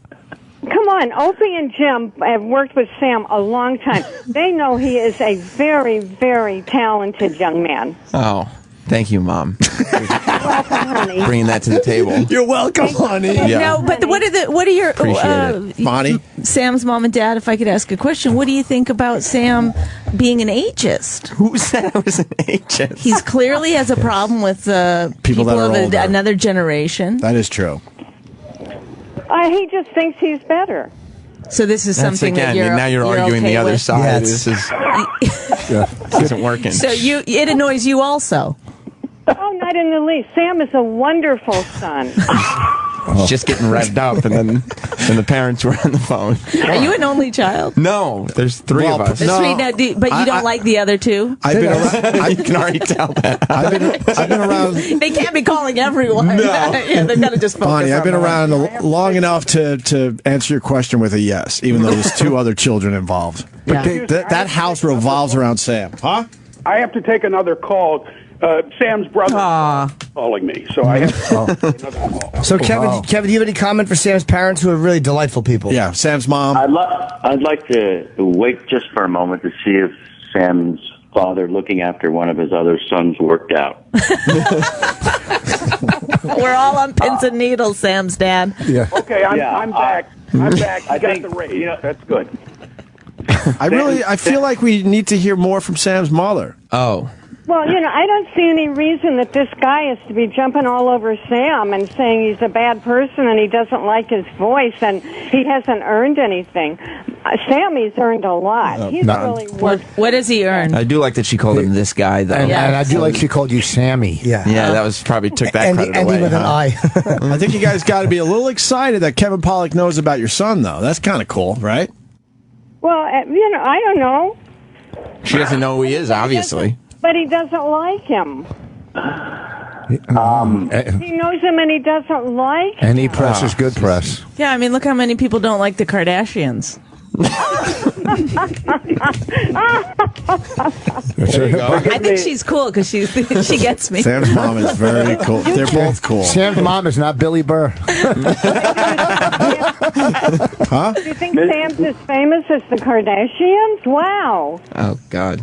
Come on, Opie and Jim have worked with Sam a long time. They know he is a very, very talented young man. Oh, thank you, Mom. Welcome, honey. Bringing that to the table. You're welcome, honey. Yeah. No, but what are your Bonnie? Sam's mom and dad? If I could ask a question, what do you think about Sam being an ageist? Who said I was an ageist? He's clearly has a problem with people that are older. Another generation. That is true. He just thinks he's better. So this is something that you're arguing okay the other with? side. This isn't working. So it annoys you also. Oh, not in the least. Sam is a wonderful son. He's just getting revved up, and then the parents were on the phone. Are you an only child? No, there's three of us. No, but you don't like the other two? I've been around, you can already tell that. I've been around. They can't be calling everyone. No. Yeah, they've got to just focus. Bonnie, I've been on around long enough to answer your question with a yes, even though there's two other children involved. But that house revolves around Sam. Huh? I have to take another call. Sam's brother calling me, so I have to take another call. So, Kevin, do you have any comment for Sam's parents, who are really delightful people? Yeah, Sam's mom. I'd like to wait just for a moment to see if Sam's father looking after one of his other sons worked out. We're all on pins and needles, Sam's dad. Yeah. Okay, I'm back. I'm back. I got the raise. That's good. I feel like we need to hear more from Sam's mother. Oh. Well, I don't see any reason that this guy is to be jumping all over Sam and saying he's a bad person and he doesn't like his voice and he hasn't earned anything. Sammy's earned a lot. He's really worked. What does he earn? I do like that she called him this guy, though. And I do like she called you Sammy. Yeah. Yeah, that was probably took that credit away. With an I. I think you guys got to be a little excited that Kevin Pollak knows about your son, though. That's kind of cool, right? Well, I don't know. She doesn't know who he is, obviously. But he doesn't like him. He knows him and he doesn't like him. Any press is good press. Yeah, I mean, look how many people don't like the Kardashians. There you go. I think she's cool because she gets me. Sam's mom is very cool. They're both cool. Sam's mom is not Billy Burr. Huh? Do you think Sam's as famous as the Kardashians? Wow. Oh, God.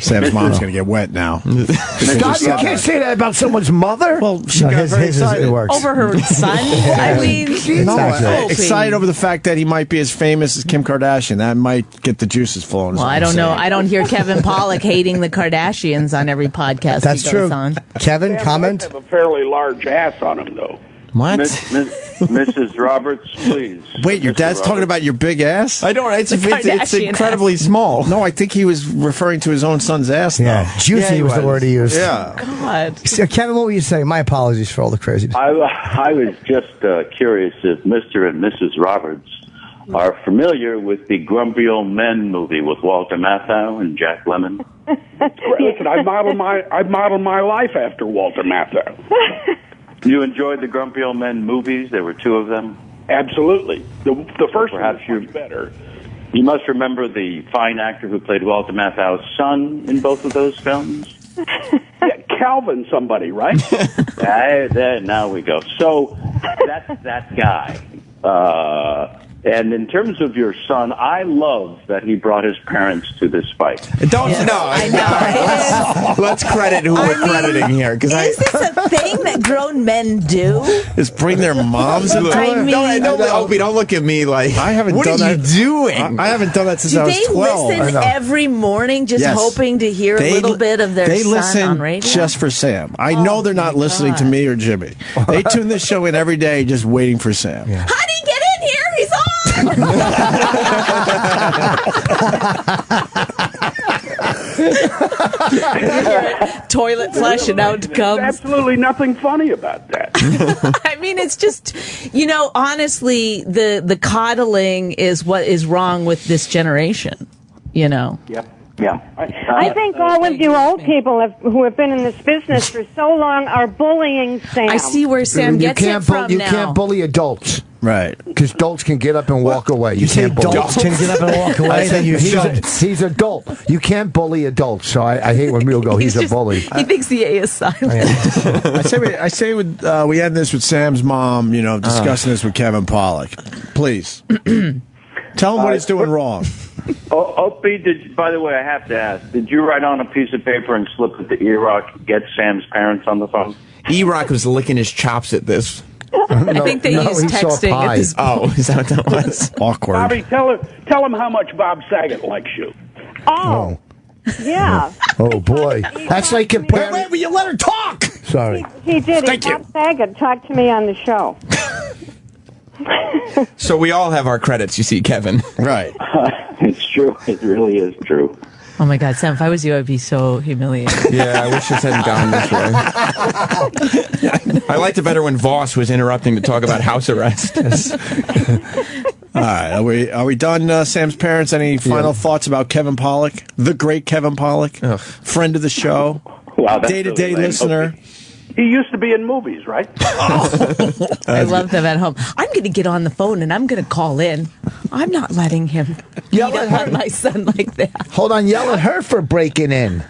Sam's mom's going to get wet now. God, you can't say that about someone's mother. Well, she got very excited. It works. Over her son? I mean, Excited over the fact that he might be as famous as Kim Kardashian. That might get the juices flowing. well, I don't know. I don't hear Kevin Pollak hating the Kardashians on every podcast That's he goes true. on. Kevin, comment? Have a fairly large ass on him, though. What? Mrs. Roberts, please. Wait, your dad's talking about your big ass? I don't. It's Kardashian incredibly small. No, I think he was referring to his own son's ass. Yeah, juicy he was the word he used. Yeah. God. So, Kevin, what were you saying? My apologies for all the craziness. I was just curious if Mr. and Mrs. Roberts are familiar with the Grumpy Old Men movie with Walter Matthau and Jack Lemmon. Listen, I modeled my life after Walter Matthau. You enjoyed the Grumpy Old Men movies? There were two of them. Absolutely. The first one Perhaps was much better. You must remember the fine actor who played Walter Matthau's son in both of those films. Yeah, Calvin somebody, right? Now we go. So that's that guy. And in terms of your son, I love that he brought his parents to this fight. Don't Yeah. no. I know. Let's credit who we're crediting here because Is this a thing that grown men do? Just bring their moms into I it. mean- Opie, don't look at me like I haven't what done are that. you doing? I haven't done that since Do I was they 12. listen every morning just Yes. hoping to hear a little bit of their They son listen on radio? just for Sam. I know they're not listening to me or Jimmy. They tune this show in every day just waiting for Sam. Honey, get in here. He's on. Toilet flush and out There's comes. absolutely nothing funny about that. I mean, it's just, honestly, the coddling is what is wrong with this generation, Yeah. I think all of you old people who have been in this business for so long are bullying Sam. I see where Sam gets it from you now. can't bully adults. Right. Because adults can get up and walk away. You Say can't bully adults can get up and walk away. Then you should. He's adult. You can't bully adults. So I hate when people go, he's a bully. He thinks the A is silent. I say we end this with Sam's mom, discussing this with Kevin Pollak. Please. Tell him what he's doing wrong. Opie, by the way, I have to ask, did you write on a piece of paper and slip it to E-Rock, get Sam's parents on the phone? E-Rock was licking his chops at this. I think they used he saw texting pie. at this Oh, is that what that was? Awkward. Bobby, tell him how much Bob Saget likes you. Oh, yeah. Oh, boy. That's like comparing... Wait, will you let her talk? Sorry. He did. Thank you. Bob Saget talked to me on the show. So we all have our credits, you see, Kevin. Right. It's true. It really is true. Oh my God, Sam! If I was you, I'd be so humiliated. Yeah, I wish this hadn't gone this way. I liked it better when Voss was interrupting to talk about house arrest. All right. Are we done, Sam's parents? Any final thoughts about Kevin Pollak? The great Kevin Pollak? Ugh. Friend of the show. Wow, that's Day-to-day really lame. listener. He used to be in movies, right? I love them at home. I'm going to get on the phone and I'm going to call in. I'm not letting him beat Yell at up her. on my son like that. Hold on, yell at her for breaking in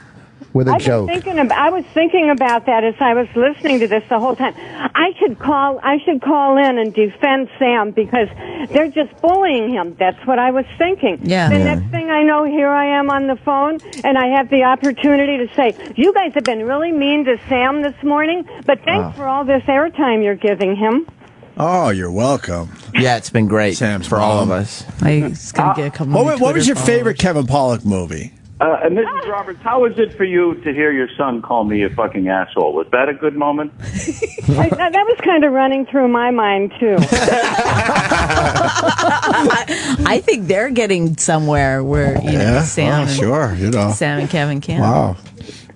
with a joke. I was thinking about that as I was listening to this the whole time. I should call in and defend Sam because they're just bullying him. That's what I was thinking. Yeah. The next thing I know, here I am on the phone, and I have the opportunity to say, "You guys have been really mean to Sam this morning, but thanks for all this airtime you're giving him." Oh, you're welcome. Yeah, it's been great Sam's for all mom. of us. I was going to get a couple more What was your Twitter favorite Kevin Pollak movie? And Mrs. Roberts, how was it for you to hear your son call me a fucking asshole? Was that a good moment? That was kind of running through my mind, too. I think they're getting somewhere where Sam, Sam and Kevin can. Wow.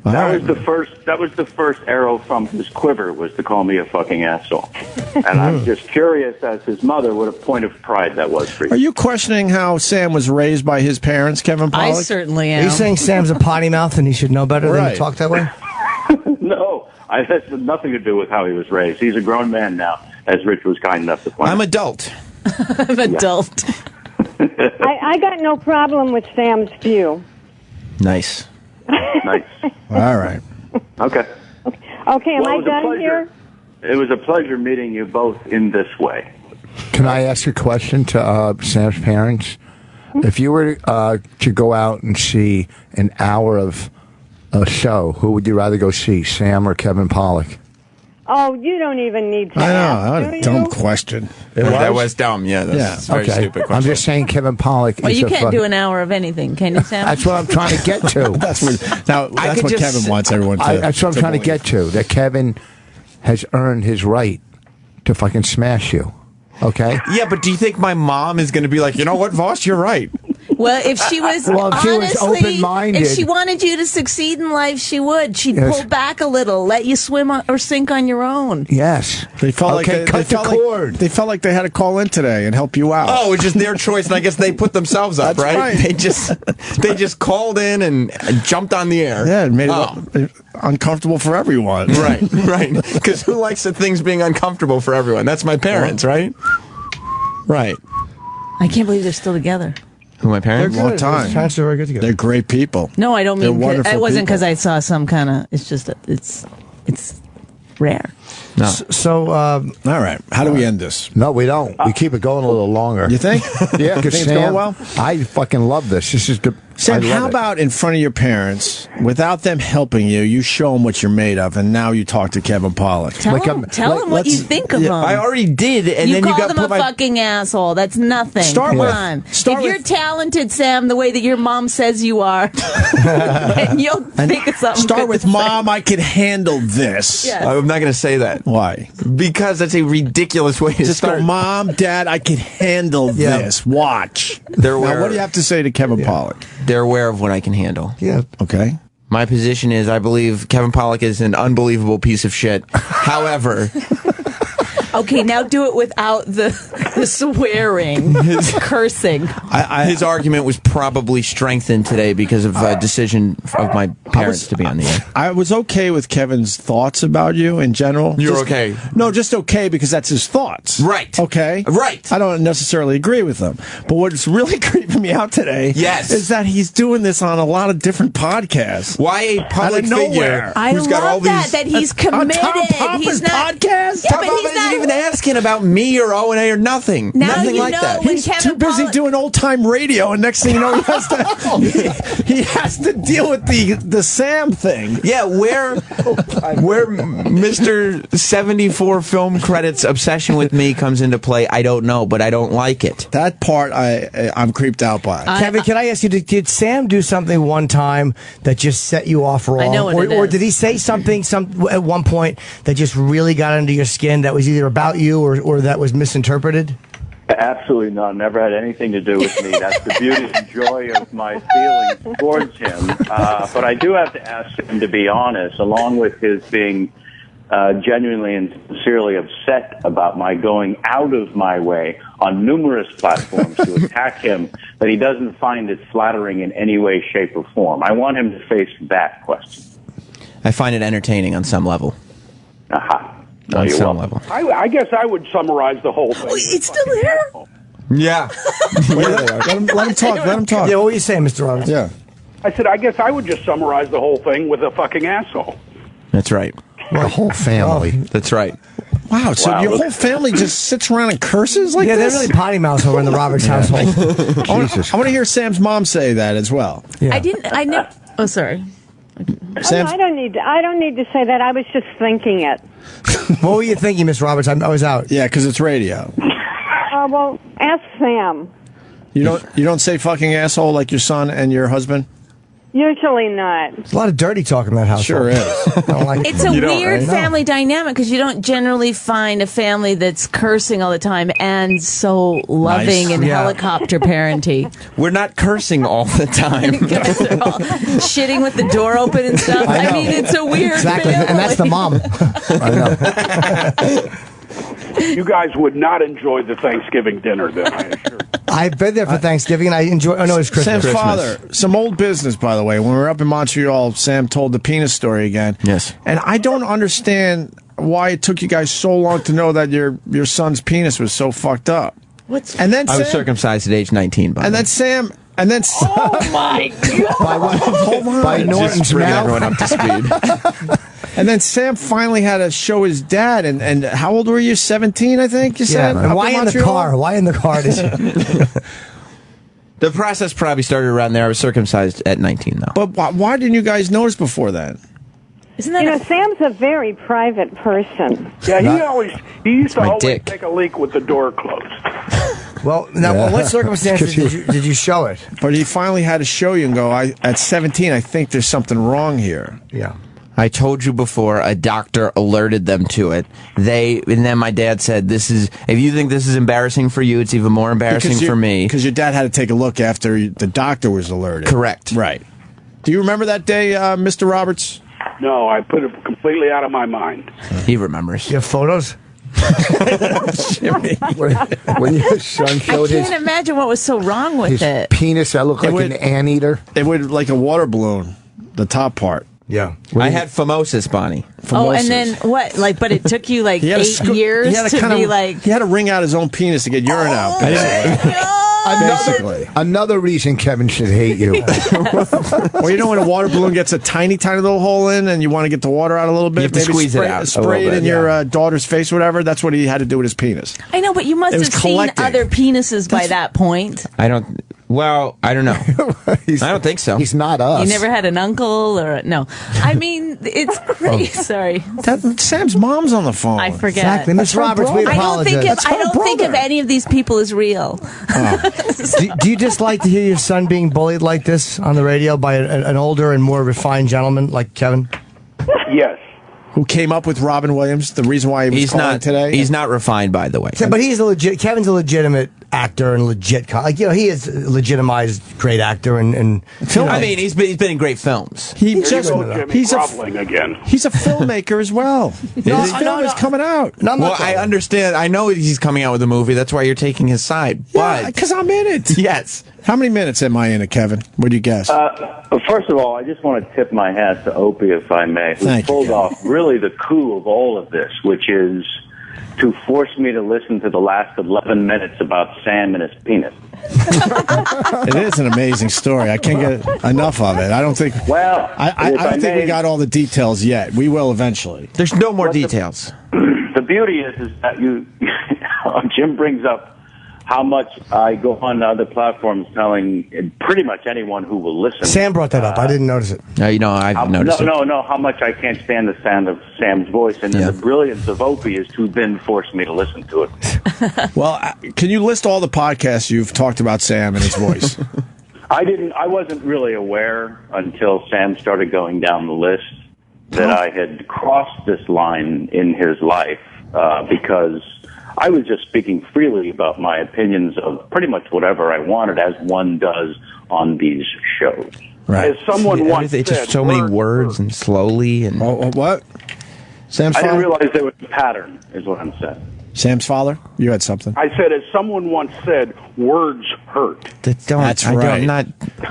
That was the first arrow from his quiver was to call me a fucking asshole. And I'm just curious as his mother what a point of pride that was for you. Are you questioning how Sam was raised by his parents, Kevin Pollak? I certainly am. Are you saying Sam's a potty mouth and he should know better than to talk that way? No, that's nothing to do with how he was raised. He's a grown man now, as Rich was kind enough to point out. I'm adult. I'm adult. I got no problem with Sam's view. Nice. Nice. All right. Okay. Okay, am I done here? It was a pleasure meeting you both in this way. Can I ask a question to Sam's parents? If you were to go out and see an hour of a show, who would you rather go see, Sam or Kevin Pollak? Oh, you don't even need to I know. ask, What a dumb question. That was dumb. Yeah, that's a very stupid question. I'm just saying Kevin Pollak Well, is you a can't do an hour of anything, can you, Sam? That's what I'm trying to get to. That's what Kevin wants everyone to That's what I'm trying to get to. That Kevin has earned his right to fucking smash you. Okay? Yeah, but do you think my mom is going to be like, you know what, Voss, you're right? Well, if she was open-minded, if she wanted you to succeed in life, she would. She'd pull back a little, let you swim or sink on your own. Yes. They felt like cut the cord. They felt like they had to call in today and help you out. Oh, it's just their choice, and I guess they put themselves up, That's right. They just called in and jumped on the air. Yeah, it made it uncomfortable for everyone. Right. Because who likes the things being uncomfortable for everyone? That's my parents, right? Right. I can't believe they're still together. Who, my parents? Long time. Parents are very good together. They're great people. No, I don't mean. wonderful It wasn't because people. I saw some kind of. It's just it's rare. No. So, all right. How do we end this? No, we don't. We keep it going a little longer. You think? Yeah, because it's going well? I fucking love this. This is the. Sam, I love how it. about in front of your parents, without them helping you, you show them what you're made of, and now you talk to Kevin Pollak? Tell him what you think of him. I already did, and you then called you got him put a my fucking asshole. That's nothing. Start with- If you're talented, Sam, the way that your mom says you are, and you'll think of something. Start good with, to say. Mom, I can handle this. Yes. I'm not going to say that. Why? Because that's a ridiculous way to Just start. go, Mom, Dad, I can handle this. Watch. They're Now, what do you have to say to Kevin Pollak? They're aware of what I can handle. Yeah. Okay. My position is I believe Kevin Pollak is an unbelievable piece of shit. However, Okay, now do it without the swearing, cursing. his argument was probably strengthened today because of a decision of my parents to be on the air. I was okay with Kevin's thoughts about you in general. You're Just- okay. No, just okay because that's his thoughts. Right. Okay. Right. I don't necessarily agree with them. But what's really creeping me out today is that he's doing this on a lot of different podcasts. Why a public figure I who's got all love these... that he's committed. He's not podcast. Yeah, Tom but Papa he's isn't not even asking about me or O&A or nothing. Now Nothing you like know that. when He's Kevin too busy Pollak- doing old time radio, and next thing you know, he has to deal with the Sam thing. Yeah, where Mr. 74 film credits obsession with me comes into play, I don't know, but I don't like it. That part I'm creeped out by. Kevin, can I ask you, did Sam do something one time that just set you off wrong? I know what it or is. did he say something at one point that just really got under your skin that was either about you or that was misinterpreted? Absolutely not. Never had anything to do with me. That's the beauty and joy of my feelings towards him. But I do have to ask him to be honest, along with his being genuinely and sincerely upset about my going out of my way on numerous platforms to attack him, that he doesn't find it flattering in any way, shape, or form. I want him to face that question. I find it entertaining on some level. Aha. On you're some welcome. level. I guess I would summarize the whole thing. It's still there? Yeah. Let him talk. Let him talk. Yeah, what were you saying, Mr. Roberts? Yeah. I said, I guess I would just summarize the whole thing with a fucking asshole. That's right. The whole family. That's right. Wow, so your whole family just sits around and curses like Yeah, this? they're really potty mouths over in the Roberts household. I want to hear Sam's mom say that as well. Yeah. I never. Oh, sorry. Sam, I don't need to say that. I was just thinking it. What were you thinking, Miss Roberts? I was out. yeah, because it's radio. Well, ask Sam. You don't say fucking asshole like your son and your husband? Usually not. There's a lot of dirty talk in that household. Sure is. I don't like It's it. a You don't, weird right? family dynamic because you don't generally find a family that's cursing all the time and so loving and Yeah. helicopter parenty. We're not cursing all the time. Guys are all shitting with the door open and stuff. I mean, it's a weird Exactly, family. and that's the mom. I know. You guys would not enjoy the Thanksgiving dinner, then, I assure you. I've been there for Thanksgiving, and I enjoy. Oh no, it's Christmas. Sam's father, some old business, by the way. When we were up in Montreal, Sam told the penis story again. Yes. And I don't understand why it took you guys so long to know that your son's penis was so fucked up. And then I was circumcised at age 19. And then Sam. And then. Oh my God! By what? Hold on. By Norton's Just bring mouth. everyone up to speed. And then Sam finally had to show his dad. And how old were you? 17, I think you said. And why in the car? Why in the car? The process probably started around there. I was circumcised at 19, though. But why didn't you guys notice before that? Isn't that Sam's a very private person. Yeah, he used to my always dick. take a leak with the door closed. Well, now, what circumstances did you show it? But he finally had to show you and go, at 17, I think there's something wrong here. Yeah. I told you before, a doctor alerted them to it. And then my dad said, if you think this is embarrassing for you, it's even more embarrassing for me. Because your dad had to take a look after the doctor was alerted. Correct. Right. Do you remember that day, Mr. Roberts? No, I put it completely out of my mind. He remembers. You have photos? When your son showed I can't imagine what was so wrong with his it. penis that looked like an anteater. It would like a water balloon, the top part. Yeah. I had phimosis, Bonnie. Oh, and then what? But it took you like 8 years to be like. He had to wring out his own penis to get urine out. Another reason Kevin should hate you. Well, you know when a water balloon gets a tiny, tiny little hole in and you want to get the water out a little bit? You have to squeeze it out. Spray it in your daughter's face or whatever. That's what he had to do with his penis. I know, but you must have seen collecting. other penises by that point. I don't know. I don't think so. He's not us. You never had an uncle or no? I mean, it's crazy. Sorry, Sam's mom's on the phone. I forget. Exactly, Miss Roberts. We apologize. I don't think of any of these people as real. Do you just like to hear your son being bullied like this on the radio by an older and more refined gentleman like Kevin? Yes. Who came up with Robin Williams? The reason why he was calling today. He's not refined, by the way. But he's Kevin's a legitimate actor and legit. He is a legitimized great actor and film. I mean, he's been in great films. He's a filmmaker as well. His film is coming out. Well, I understand. I know he's coming out with a movie. That's why you're taking his side. But because I'm in it. Yes. How many minutes am I in it, Kevin? What do you guess? First of all, I just want to tip my hat to Opie, if I may, who pulled off really the coup of all of this, which is to force me to listen to the last 11 minutes about Sam and his penis. It is an amazing story. I can't get enough of it. I don't think. Well, I don't think we got all the details yet. We will eventually. There's no more details. The beauty is that Jim brings up how much I go on other platforms telling pretty much anyone who will listen. Sam brought that up. I didn't notice it. I've noticed it. No, how much I can't stand the sound of Sam's voice. And the brilliance of Opie is to then force me to listen to it. Well, can you list all the podcasts you've talked about Sam and his voice? I wasn't really aware until Sam started going down the list that I had crossed this line in his life because I was just speaking freely about my opinions of pretty much whatever I wanted, as one does on these shows. Right. As someone once said, it's just so many words and slowly and what? Sam's I father? didn't realize there was a pattern, is what I'm saying. Sam's father? You had something. I said, as someone once said, words hurt. That's right.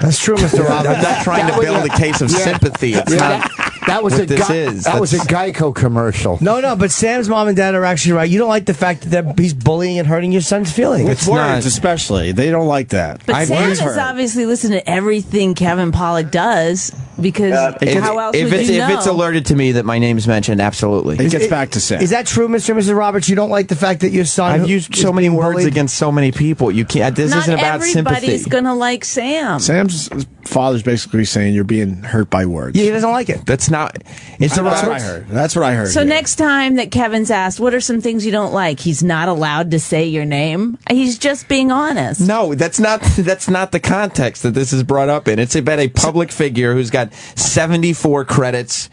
That's true, Mr. Roberts. I'm not trying to build a case of sympathy. It's not. That was a Geico commercial. No, but Sam's mom and dad are actually right. You don't like the fact that he's bullying and hurting your son's feelings. It's words, especially. They don't like that. But Sam has obviously listened to everything Kevin Pollak does because how else would you know? If it's alerted to me that my name's mentioned, absolutely. It gets back to Sam. Is that true, Mr. and Mrs. Roberts? You don't like the fact that your son I've used so many words against so many people. You can't. This isn't about sympathy. Not everybody's gonna like Sam. Sam's father's basically saying you're being hurt by words. Yeah, he doesn't like it. That's not. That's what I heard. That's what I heard. So next time that Kevin's asked, what are some things you don't like? He's not allowed to say your name. He's just being honest. No, that's not the context that this is brought up in. It's about a public figure who's got 74 credits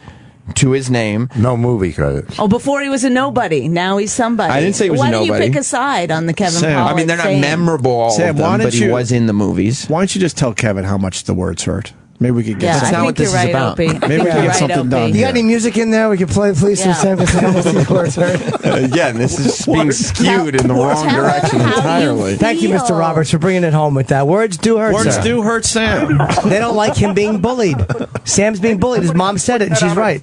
to his name. No movie credits. Oh, before he was a nobody. Now he's somebody. I didn't say he was a nobody. Why do you pick a side on the Kevin Sam, Pollak I mean, they're not saying? memorable, all Sam, of them, but he was in the movies. Why don't you just tell Kevin how much the words hurt? Maybe we could get I not what think this you're is right, about. Opie. Maybe we can get something done. You got any music in there we could play, please? Yeah. Sam, Again, this is being skewed in the wrong direction entirely. Thank you, Mr. Roberts, for bringing it home with that. Words do hurt. Words sir. do hurt Sam. They don't like him being bullied. Sam's being bullied. His mom said it, and she's right.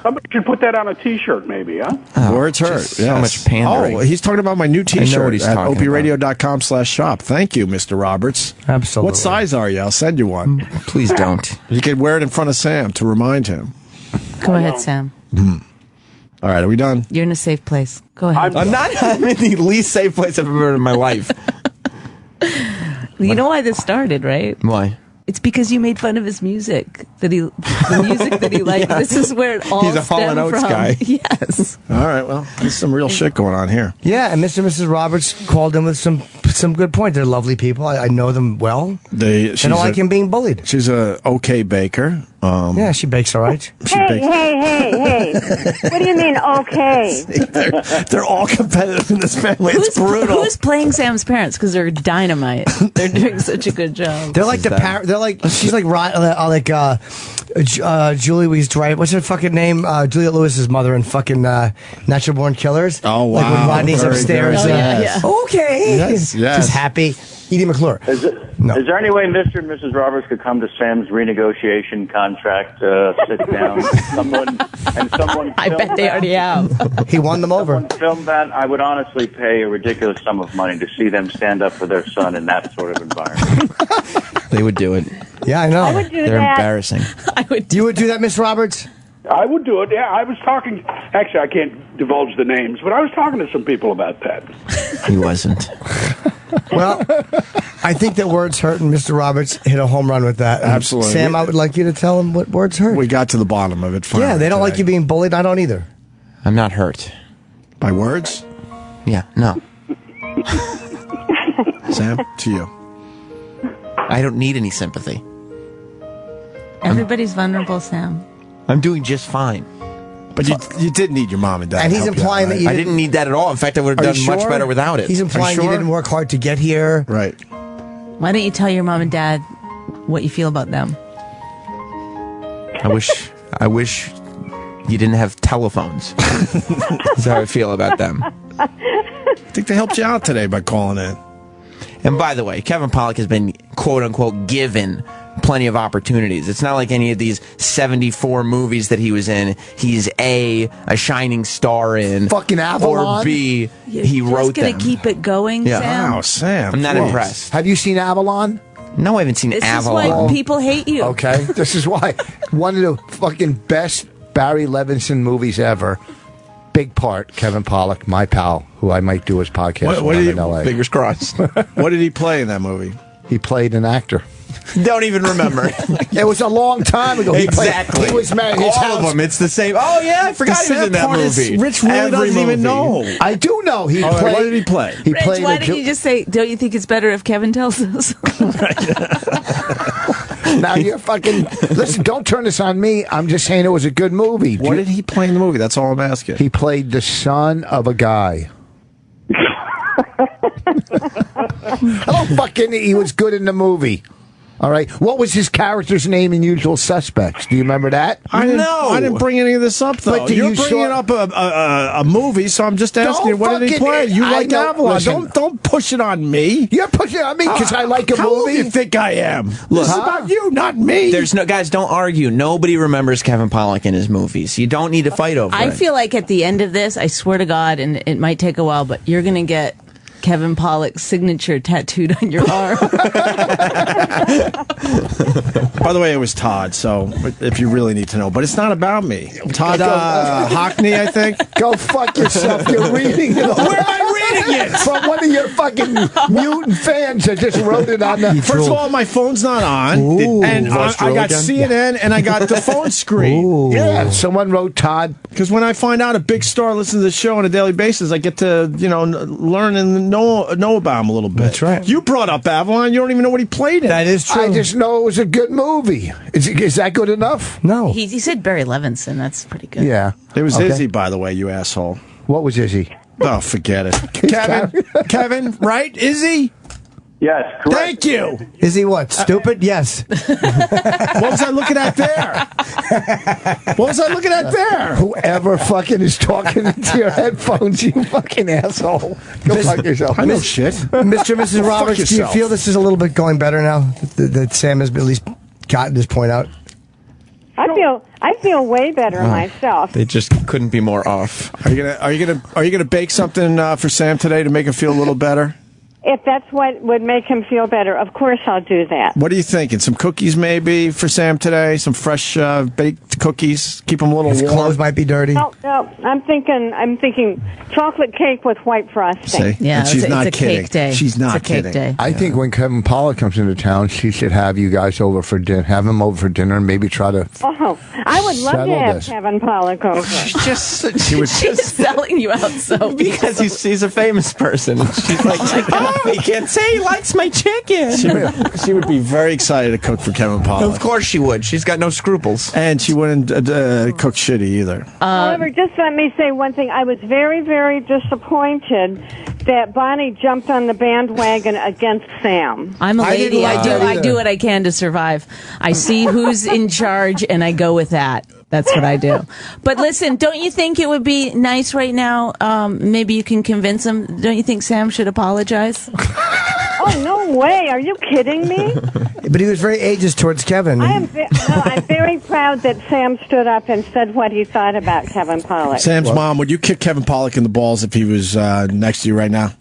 Somebody should put that on a T-shirt, maybe, huh? Words hurt. So much pandering. Oh, he's talking about my new T-shirt I know what he's at talking opieradio.com/shop. Thank you, Mr. Roberts. Absolutely. What size are you? I'll send you one. Please don't. You can wear it in front of Sam to remind him. Go ahead, Sam. All right, are we done? You're in a safe place. Go ahead. I'm in the least safe place I've ever been in my life. You know why this started, right? Why? It's because you made fun of his music the music that he liked. Yeah. This is where it all He's a Hall & Oates from. guy. Yes. All right, well, there's some real shit going on here. Yeah, and Mr. and Mrs. Roberts called in with some good points. They're lovely people. I know them well. They don't like him being bullied. She's a okay baker. Yeah, she bakes all right. Hey. What do you mean, okay? They're all competitive in this family. It's brutal. Who's playing Sam's parents? Because they're dynamite. They're doing such a good job. They're like they're like, she's like Julie Louise Dreyfus. What's her fucking name? Juliette Lewis's mother in fucking Natural Born Killers. Oh, wow. Like when Rodney's upstairs. Yeah. Okay. Yes. Just happy. Edie McClure. Is there any way Mr. and Mrs. Roberts could come to Sam's renegotiation contract, sit down, someone I bet they already have. He won them over. someone film that? I would honestly pay a ridiculous sum of money to see them stand up for their son in that sort of environment. They would do it. Yeah, I know. I would do They're that. embarrassing. You would do that, Miss Roberts? I would do it. Yeah, I was talking. Actually, I can't divulge the names, but I was talking to some people about that. He wasn't. Well, I think that words hurt, and Mr. Roberts hit a home run with that. Absolutely. Sam, I would like you to tell him what words hurt. We got to the bottom of it finally. Yeah, they don't like today. you being bullied. I don't either. I'm not hurt. By words? Yeah, no. Sam, to you. I don't need any sympathy. Everybody's vulnerable, Sam. I'm doing just fine. But you did need your mom and dad. And to he's help you implying out, that right? you I didn't need that at all. In fact, I would have Are done you much sure? better without it. He's implying you didn't work hard to get here. Right. Why don't you tell your mom and dad what you feel about them? I wish you didn't have telephones. That's how I feel about them. I think they helped you out today by calling in. And by the way, Kevin Pollak has been, quote unquote, given plenty of opportunities. It's not like any of these 74 movies that he was in. He's a shining star in. Fucking Avalon. Or B, he wrote them. Just gonna keep it going, Yeah. Sam? Wow, Sam. I'm not please. impressed. Have you seen Avalon? No, I haven't seen This Avalon. is why people hate you. Okay, this is why. One of the fucking best Barry Levinson movies ever. Big part, Kevin Pollak, my pal, who I might do his podcast What when did I'm in L.A. Fingers crossed. What did he play in that movie? He played an actor. Don't even remember. It was a long time ago. Exactly. He was married. His All house. of them. It's the same. Oh, yeah, I forgot he was in that movie. Rich really Every doesn't even movie. know. I do know. He All right, played. what did he play? He Rich, played. why didn't you just say, don't you think it's better if Kevin tells us? Now you're fucking. Listen, don't turn this on me. I'm just saying it was a good movie. What did he play in the movie? That's all I'm asking. He played the son of a guy. Hello, fucking. He was good in the movie. All right. What was his character's name in Usual Suspects? Do you remember that? I didn't bring any of this up, though. But You're you bringing saw- up a movie, so I'm just asking you, what did he fucking- play? You I like know- Avalon. listen. Don't push it on me. You're pushing on me because I like a How old do movie. you think I am? Look, This is about you, not me. There's no guys. Don't argue. Nobody remembers Kevin Pollak in his movies. You don't need to fight over I it. feel like at the end of this, I swear to God, and it might take a while, but you're going to get Kevin Pollak's signature tattooed on your arm. By the way, it was Todd, so if you really need to know. But it's not about me. Todd Hockney, I think. Go fuck yourself. You're reading it. Where am I reading it? From one of your fucking mutant fans that just wrote it on the. First of all, my phone's not on. Ooh. And I Voice drill got again? CNN and I got the phone screen. Ooh. Yeah, someone wrote Todd. Because when I find out a big star listens to the show on a daily basis, I get to, learn and know about him a little bit. That's right. You brought up Avalon. You don't even know what he played in. That is true. I just know it was a good movie. Is that good enough? No. He said Barry Levinson. That's pretty good. Yeah. It was Okay. Izzy, by the way, you asshole. What was Izzy? Oh, forget it. Kevin, right? Izzy? Yes, correct. Thank you. Is he what? Stupid? Yes. What was I looking at there? What was I looking at there? Whoever fucking is talking into your headphones, you fucking asshole. Go fuck yourself. I know shit. Mr. and Mrs. Go Roberts, fuck do you yourself. feel this is a little bit going better now? That Sam has at least gotten his point out? I feel way better myself. They just couldn't be more off. Are you gonna bake something for Sam today to make him feel a little better? If that's what would make him feel better, of course I'll do that. What are you thinking? Some cookies maybe for Sam today? Some fresh baked cookies? Keep him a little warm. His clothes might be dirty. No, I'm thinking chocolate cake with white frosting. See? Yeah, she's not kidding. Cake day. She's not it's a cake kidding. Day. I think when Kevin Pollak comes into town, she should have you guys over for dinner. Have him over for dinner and maybe try to. Oh, I would love to have this. Kevin Pollak over. She's selling you out so because he's a famous person. And she's like, he can't say he likes my chicken. She would be very excited to cook for Kevin Pollak. Of course she would. She's got no scruples. And she wouldn't cook shitty either. However, just let me say one thing. I was very, very disappointed that Bonnie jumped on the bandwagon against Sam. I'm a lady. I do what I can to survive. I see who's in charge and I go with that. That's what I do. But listen, don't you think it would be nice right now? Maybe you can convince him. Don't you think Sam should apologize? Oh, no way. Are you kidding me? But he was very ageist towards Kevin. I'm very proud that Sam stood up and said what he thought about Kevin Pollak. Sam's mom, would you kick Kevin Pollak in the balls if he was next to you right now?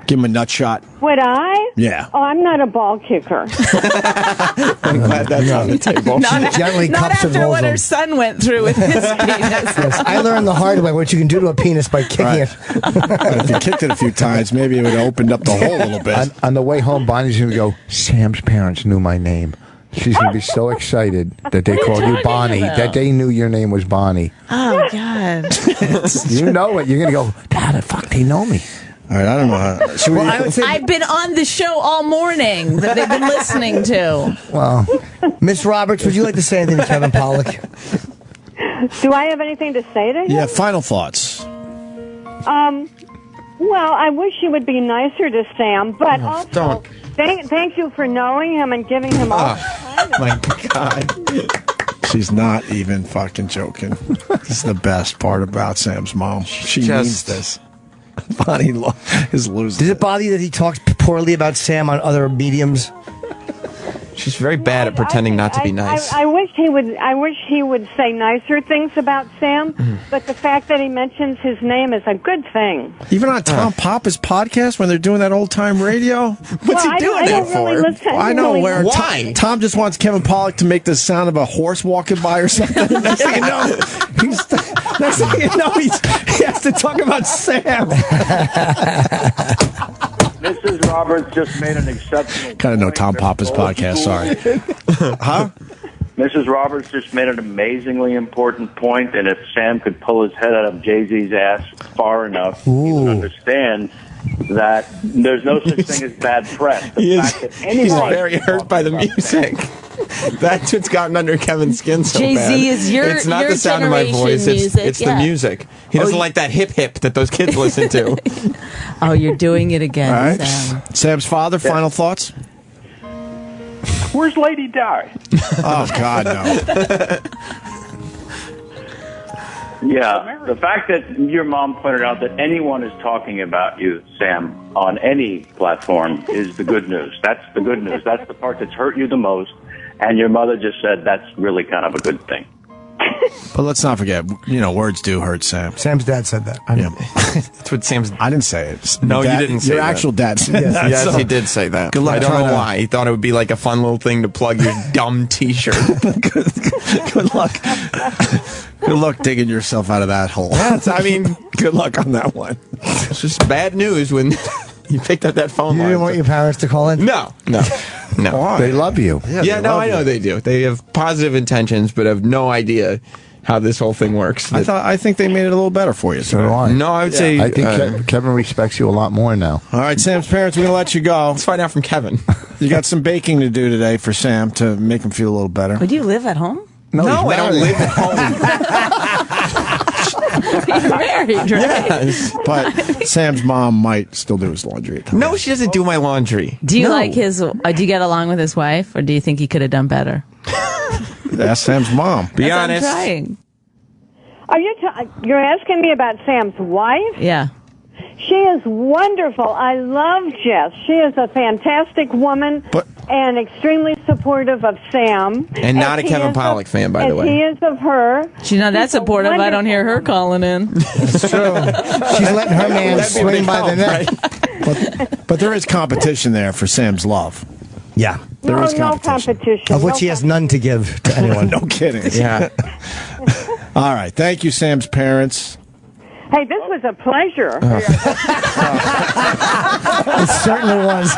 Give him a nut shot. Would I? Yeah. Oh, I'm not a ball kicker. I'm glad that's on the table. Not after what her son went through with his penis. Yes, I learned the hard way what you can do to a penis by kicking it. But if you kicked it a few times, maybe it would have opened up the hole a little bit. On the way home, Bonnie's going to go, Sam's parents knew my name. She's going to be so excited that they called you Bonnie, that they knew your name was Bonnie. Oh, God. You know it. You're going to go, how the fuck they know me? All right, I don't know how. I've been on the show all morning that they've been listening to. Well, Miss Roberts, would you like to say anything to Kevin Pollak? Do I have anything to say to him? Yeah, final thoughts. Well, I wish he would be nicer to Sam, but also thank you for knowing him and giving him all the time. My God. She's not even fucking joking. This is the best part about Sam's mom. She means this. Bonnie is losing. Does it bother you that he talks poorly about Sam on other mediums? She's very bad at pretending not to be nice. I wish he would say nicer things about Sam, but the fact that he mentions his name is a good thing. Even on Tom Papa's podcast when they're doing that old time radio? What's he doing that for? Listen, I know where. Why? Tom just wants Kevin Pollak to make the sound of a horse walking by or something. Next thing you know, he has to talk about Sam. Mrs. Roberts just made an exceptional Kind of know Tom Papa's podcast, sorry. Huh? Mrs. Roberts just made an amazingly important point, and if Sam could pull his head out of Jay-Z's ass far enough, he would understand that there's no such thing as bad press. He's very hurt by the music. That's what's gotten under Kevin's skin so bad. Jay-Z is it's not your the sound of my voice, it's the music. He doesn't like that hip that those kids listen to. Oh, you're doing it again, All right. Sam. Sam's father, final thoughts? Where's Lady Di? Oh, God, no. Yeah, the fact that your mom pointed out that anyone is talking about you, Sam, on any platform is the good news. That's the good news. That's the part that's hurt you the most. And your mother just said that's really kind of a good thing. But let's not forget, words do hurt Sam. Sam's dad said that. Yeah. That's what Sam's... I didn't say it. No, you didn't say your that. Your actual dad said that. Yes, he did say that. Good luck. I don't know why. He thought it would be like a fun little thing to plug your dumb T-shirt. Good luck. Good luck digging yourself out of that hole. Good luck on that one. It's just bad news when you picked up that phone You line. didn't want your parents to call in? No. They love you. I know they do. They have positive intentions, but have no idea how this whole thing works. I think they made it a little better for you. So do I. No, I would say... I think Kevin respects you a lot more now. All right, Sam's parents, we're going to let you go. Let's find out from Kevin. You got some baking to do today for Sam to make him feel a little better. Would you live at home? No, I don't live at home. You're married, right? Yes, but Sam's mom might still do his laundry at times. No, she doesn't do my laundry. Do you like his... do you get along with his wife, or do you think he could have done better? That's Sam's mom. Be honest. I'm trying. Are you're asking me about Sam's wife? Yeah. She is wonderful. I love Jess. She is a fantastic woman. But and extremely supporletting of Sam. And not a Kevin Pollak fan, by the way. He is of her. She's not that supportive. I don't hear her calling in. It's true. She's letting her man swing by the neck. Right? But there is competition there for Sam's love. Yeah. There is no competition. Of which he has none to give to anyone. No kidding. Yeah. All right. Thank you, Sam's parents. Hey, this was a pleasure. It certainly was.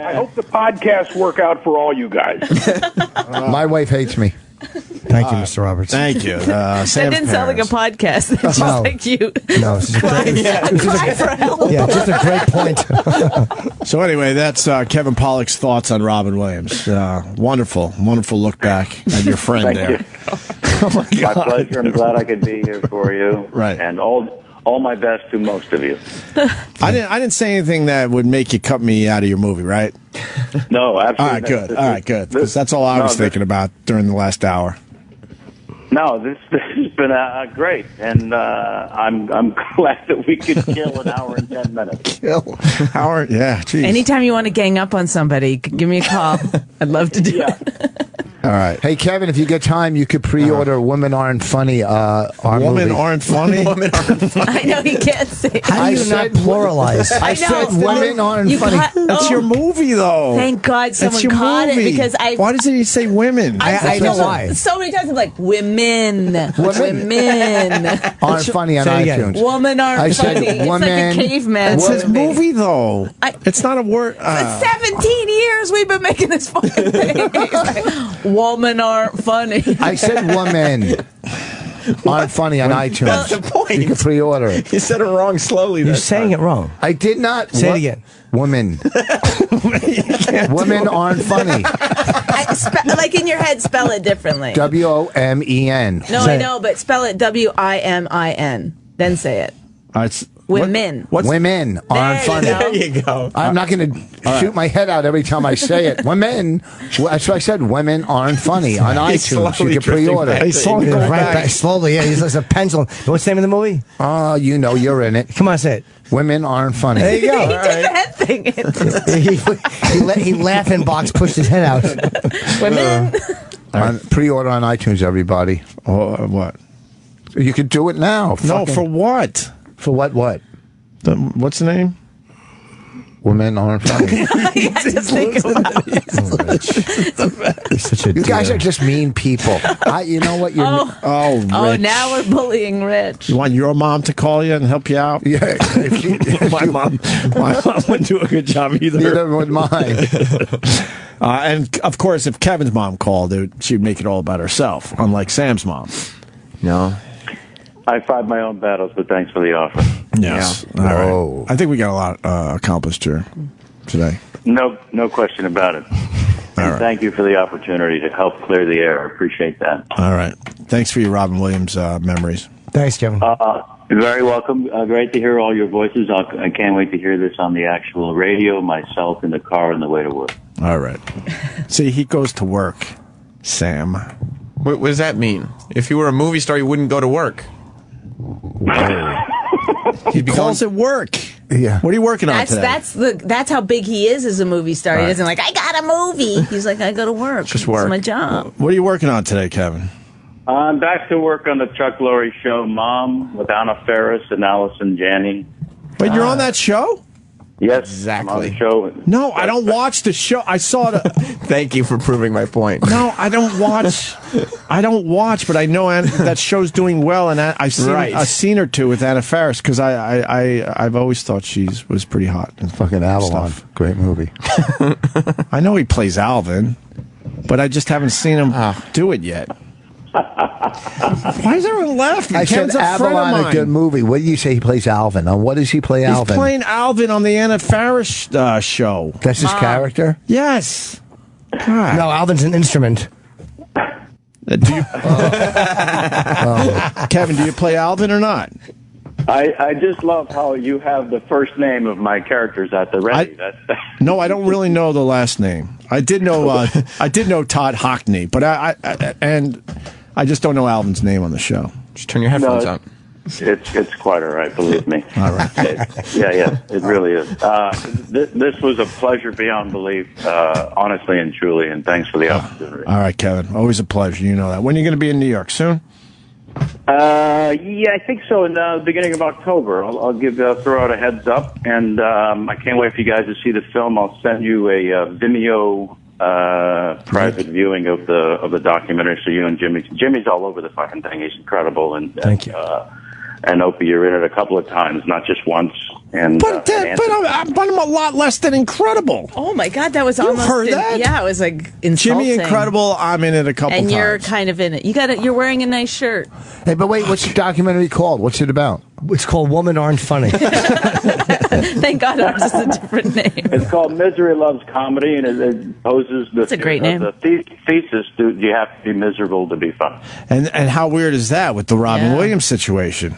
I hope the podcasts work out for all you guys. My wife hates me. Thank you, Mr. Roberts. Thank you. That didn't sound like a podcast. It's just No. like you. No, it's just Cry for help. yeah, just a great point. So anyway, that's Kevin Pollak's thoughts on Robin Williams. Wonderful look back at your friend Thank there. you. Oh my God. My pleasure. I'm glad I could be here for you. Right. And all my best to most of you. I didn't say anything that would make you cut me out of your movie, right? No, absolutely. All right, good. Because that's all I was thinking about during the last hour. No, this has been great, and I'm glad that we could kill an hour and 10 minutes. Hour? Yeah, geez. Anytime you want to gang up on somebody, give me a call. I'd love to do it. All right. Hey, Kevin, if you get time, you could pre-order Women Aren't Funny. Our Women movie. aren't funny? I know you can't say. How do you not pluralize? I said Women Aren't You Funny. That's your movie, though. Thank God someone That's your caught movie. it because I. Why doesn't he say women? I know why. So many times I'm like, women. Aren't funny on Say it again. iTunes. Woman aren't I said funny. It's like woman. a caveman. It's his movie. movie, though. I- It's not a word. For 17 years we've been making this fucking thing. Woman aren't funny. I said women aren't funny on iTunes. That's the point. You can pre-order it. You said it wrong slowly. You're that saying time. it wrong. I did not. Say it again. Women. Women aren't funny. Like in your head, spell it differently. WOMEN. No, I know, but spell it WIMIN. Then say it. Women. Women aren't There you funny. go. There you go. I'm not going to shoot my head out every time I say it. Women. That's why I said women aren't funny on He's iTunes. slowly You can pre-order. drifting back. He's slowly Right going back. back, slowly, yeah. He's like a pendulum. What's the name of the movie? Oh, you know you're in it. Come on, say it. Women aren't funny. There you go. He did the head thing. he laughing box pushed his head out. Women. Pre-order on iTunes, everybody. Oh, what? You could do it now. No, Fucking- for what? for what? What's the name? Women aren't funny. I had to think about it. You guys are just mean people. You know what? You're Oh, Rich. now we're bullying Rich. You want your mom to call you and help you out? yeah. my mom wouldn't do a good job either. Neither would mine. And of course, if Kevin's mom called, she'd make it all about herself, unlike Sam's mom. No. I fight my own battles, but thanks for the offer. Yes. Yeah. All right. Whoa. I think we got a lot accomplished here today. No question about it. And right. thank you for the opportunity to help clear the air. I appreciate that. All right. Thanks for your Robin Williams memories. Thanks, Kevin. You're very welcome. Great to hear all your voices. I can't wait to hear this on the actual radio, myself in the car on the way to work. All right. See, he goes to work, Sam. What does that mean? If you were a movie star, you wouldn't go to work. He calls it work. Yeah. What are you working on today? That's how big he is as a movie star. He doesn't like, I got a movie. He's like, I go to work. Just work. It's my job. What are you working on today, Kevin? I'm back to work on the Chuck Lorre show, Mom, with Anna Faris and Allison Janney. Wait, you're on that show? Yes, Exactly. I'm on the show. No, I don't watch the show. I saw it. Thank you for proving my point. No, I don't watch. But I know that show's doing well, and I've seen Right. a scene or two with Anna Faris because I've always thought she was pretty hot. And Fucking Avalon. stuff. Great movie. I know he plays Alvin, but I just haven't seen him do it yet. Why is everyone laughing? I Kevin's said a friend of Avalon, a mine. good movie. What do you say he plays Alvin? On what does he play He's Alvin? playing Alvin on the Anna Faris show. That's his character? Yes. God. No, Alvin's an instrument. Do you, Kevin, do you play Alvin or not? I just love how you have the first name of my characters at the ready. No, I don't really know the last name. I did know Todd Hockney, but I just don't know Alvin's name on the show. Just turn your headphones on. It's quite all right, believe me. All right. It really is. This was a pleasure beyond belief, honestly and truly, and thanks for the opportunity. All right, Kevin. Always a pleasure. You know that. When are you going to be in New York? Soon? I think so. In the beginning of October, I'll throw out a heads up, and I can't wait for you guys to see the film. I'll send you a Vimeo private viewing of the documentary, so you and Jimmy's all over the fucking thing. He's incredible, and thank you. And Opie, you're in it a couple of times, not just once. And but I'm a lot less than incredible. Oh my God, that was almost. Heard that? Yeah, it was like insulting. Jimmy incredible. I'm in it a couple and times. And you're kind of in it. You're wearing a nice shirt. Hey, but wait, what's the documentary called? What's it about? It's called Women Aren't Funny. Thank God ours is a different name. It's called Misery Loves Comedy, and it poses the, a great name. The thesis: do you have to be miserable to be fun? And how weird is that with the Robin Williams situation?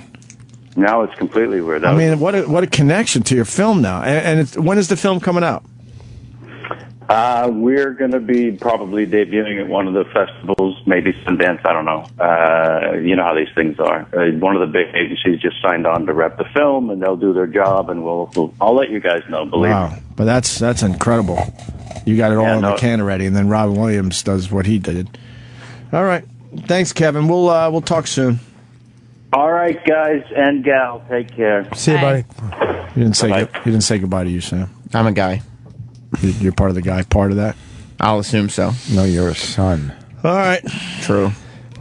Now it's completely weird. I mean, what a connection to your film now. And when is the film coming out? We're going to be probably debuting at one of the festivals, maybe Sundance, I don't know. You know how these things are. One of the big agencies just signed on to rep the film, and they'll do their job, and I'll let you guys know, believe me. But that's incredible. You got it all in the can already, and then Robin Williams does what he did. All right. Thanks, Kevin. We'll talk soon. All right, guys and gal, take care. See you, buddy. You didn't say goodbye to you, Sam. I'm a guy. You're part of the guy. Part of that. I'll assume so. No, you're a son. All right. True.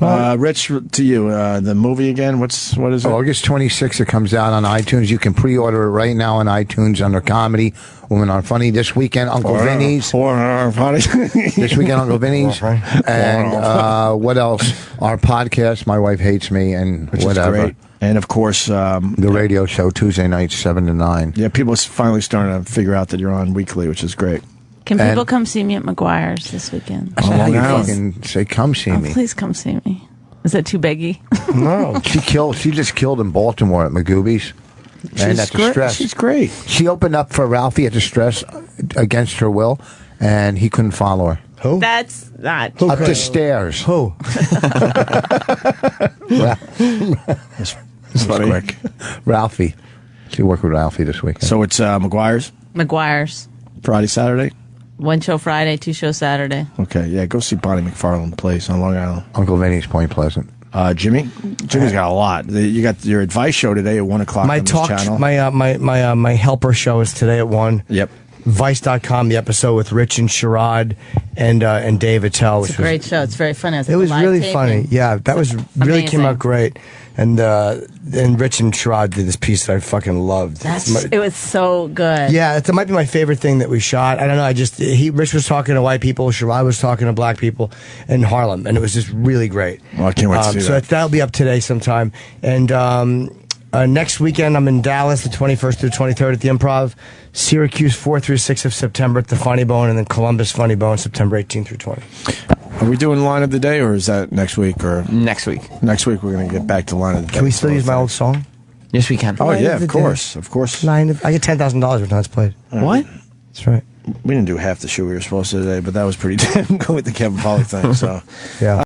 Rich, to you, the movie again. What is it? August 26th. It comes out on iTunes. You can pre-order it right now on iTunes under Comedy. Women Aren't Funny. This weekend, Uncle Vinny's. This weekend, Uncle Vinny's. And what else? Our podcast, My Wife Hates Me, and which whatever. Is great. And of course, the radio show Tuesday nights 7 to 9. Yeah, people are finally starting to figure out that you're on weekly, which is great. Can people come see me at McGuire's this weekend? How you fucking say, come see me. Please come see me. Is that too beggy? No. She just killed in Baltimore at Magooby's. And at the Stress. She's great. She opened up for Ralphie at the Stress against her will, and he couldn't follow her. Who? That's not up the stairs. Who? It's funny. Quick. Ralphie. She worked with Ralphie this weekend. So it's McGuire's? McGuire's. Friday, Saturday? 1 show Friday, 2 shows Saturday. Okay, yeah, go see Bonnie McFarlane Place on Long Island. Uncle Vinny's Point Pleasant. Jimmy's got a lot. You got your advice show today at 1 o'clock on this channel. My helper show is today at 1. Yep. Vice.com, the episode with Rich and Sherrod and Dave Attell. It's a great show. It's very funny. It was really funny. Yeah, that was really came out great. And Rich and Sherrod did this piece that I fucking loved. It was so good. Yeah, it might be my favorite thing that we shot. I don't know. Rich was talking to white people, Sherrod was talking to black people in Harlem, and it was just really great. Well, I can't wait to see that. So that'll be up today sometime. And next weekend, I'm in Dallas, the 21st through 23rd at the Improv, Syracuse 4 through 6 of September at the Funny Bone, and then Columbus Funny Bone September 18 through 20. Are we doing Line of the Day, or is that next week? Or next week? Next week we're going to get back to Line of the Day. Can we still use my old song? Yes, we can. Oh, yeah, of course. Of course. I get $10,000 every time it's played. What? That's right. We didn't do half the show we were supposed to today, but that was pretty damn good with the Kevin Pollak thing. So, yeah.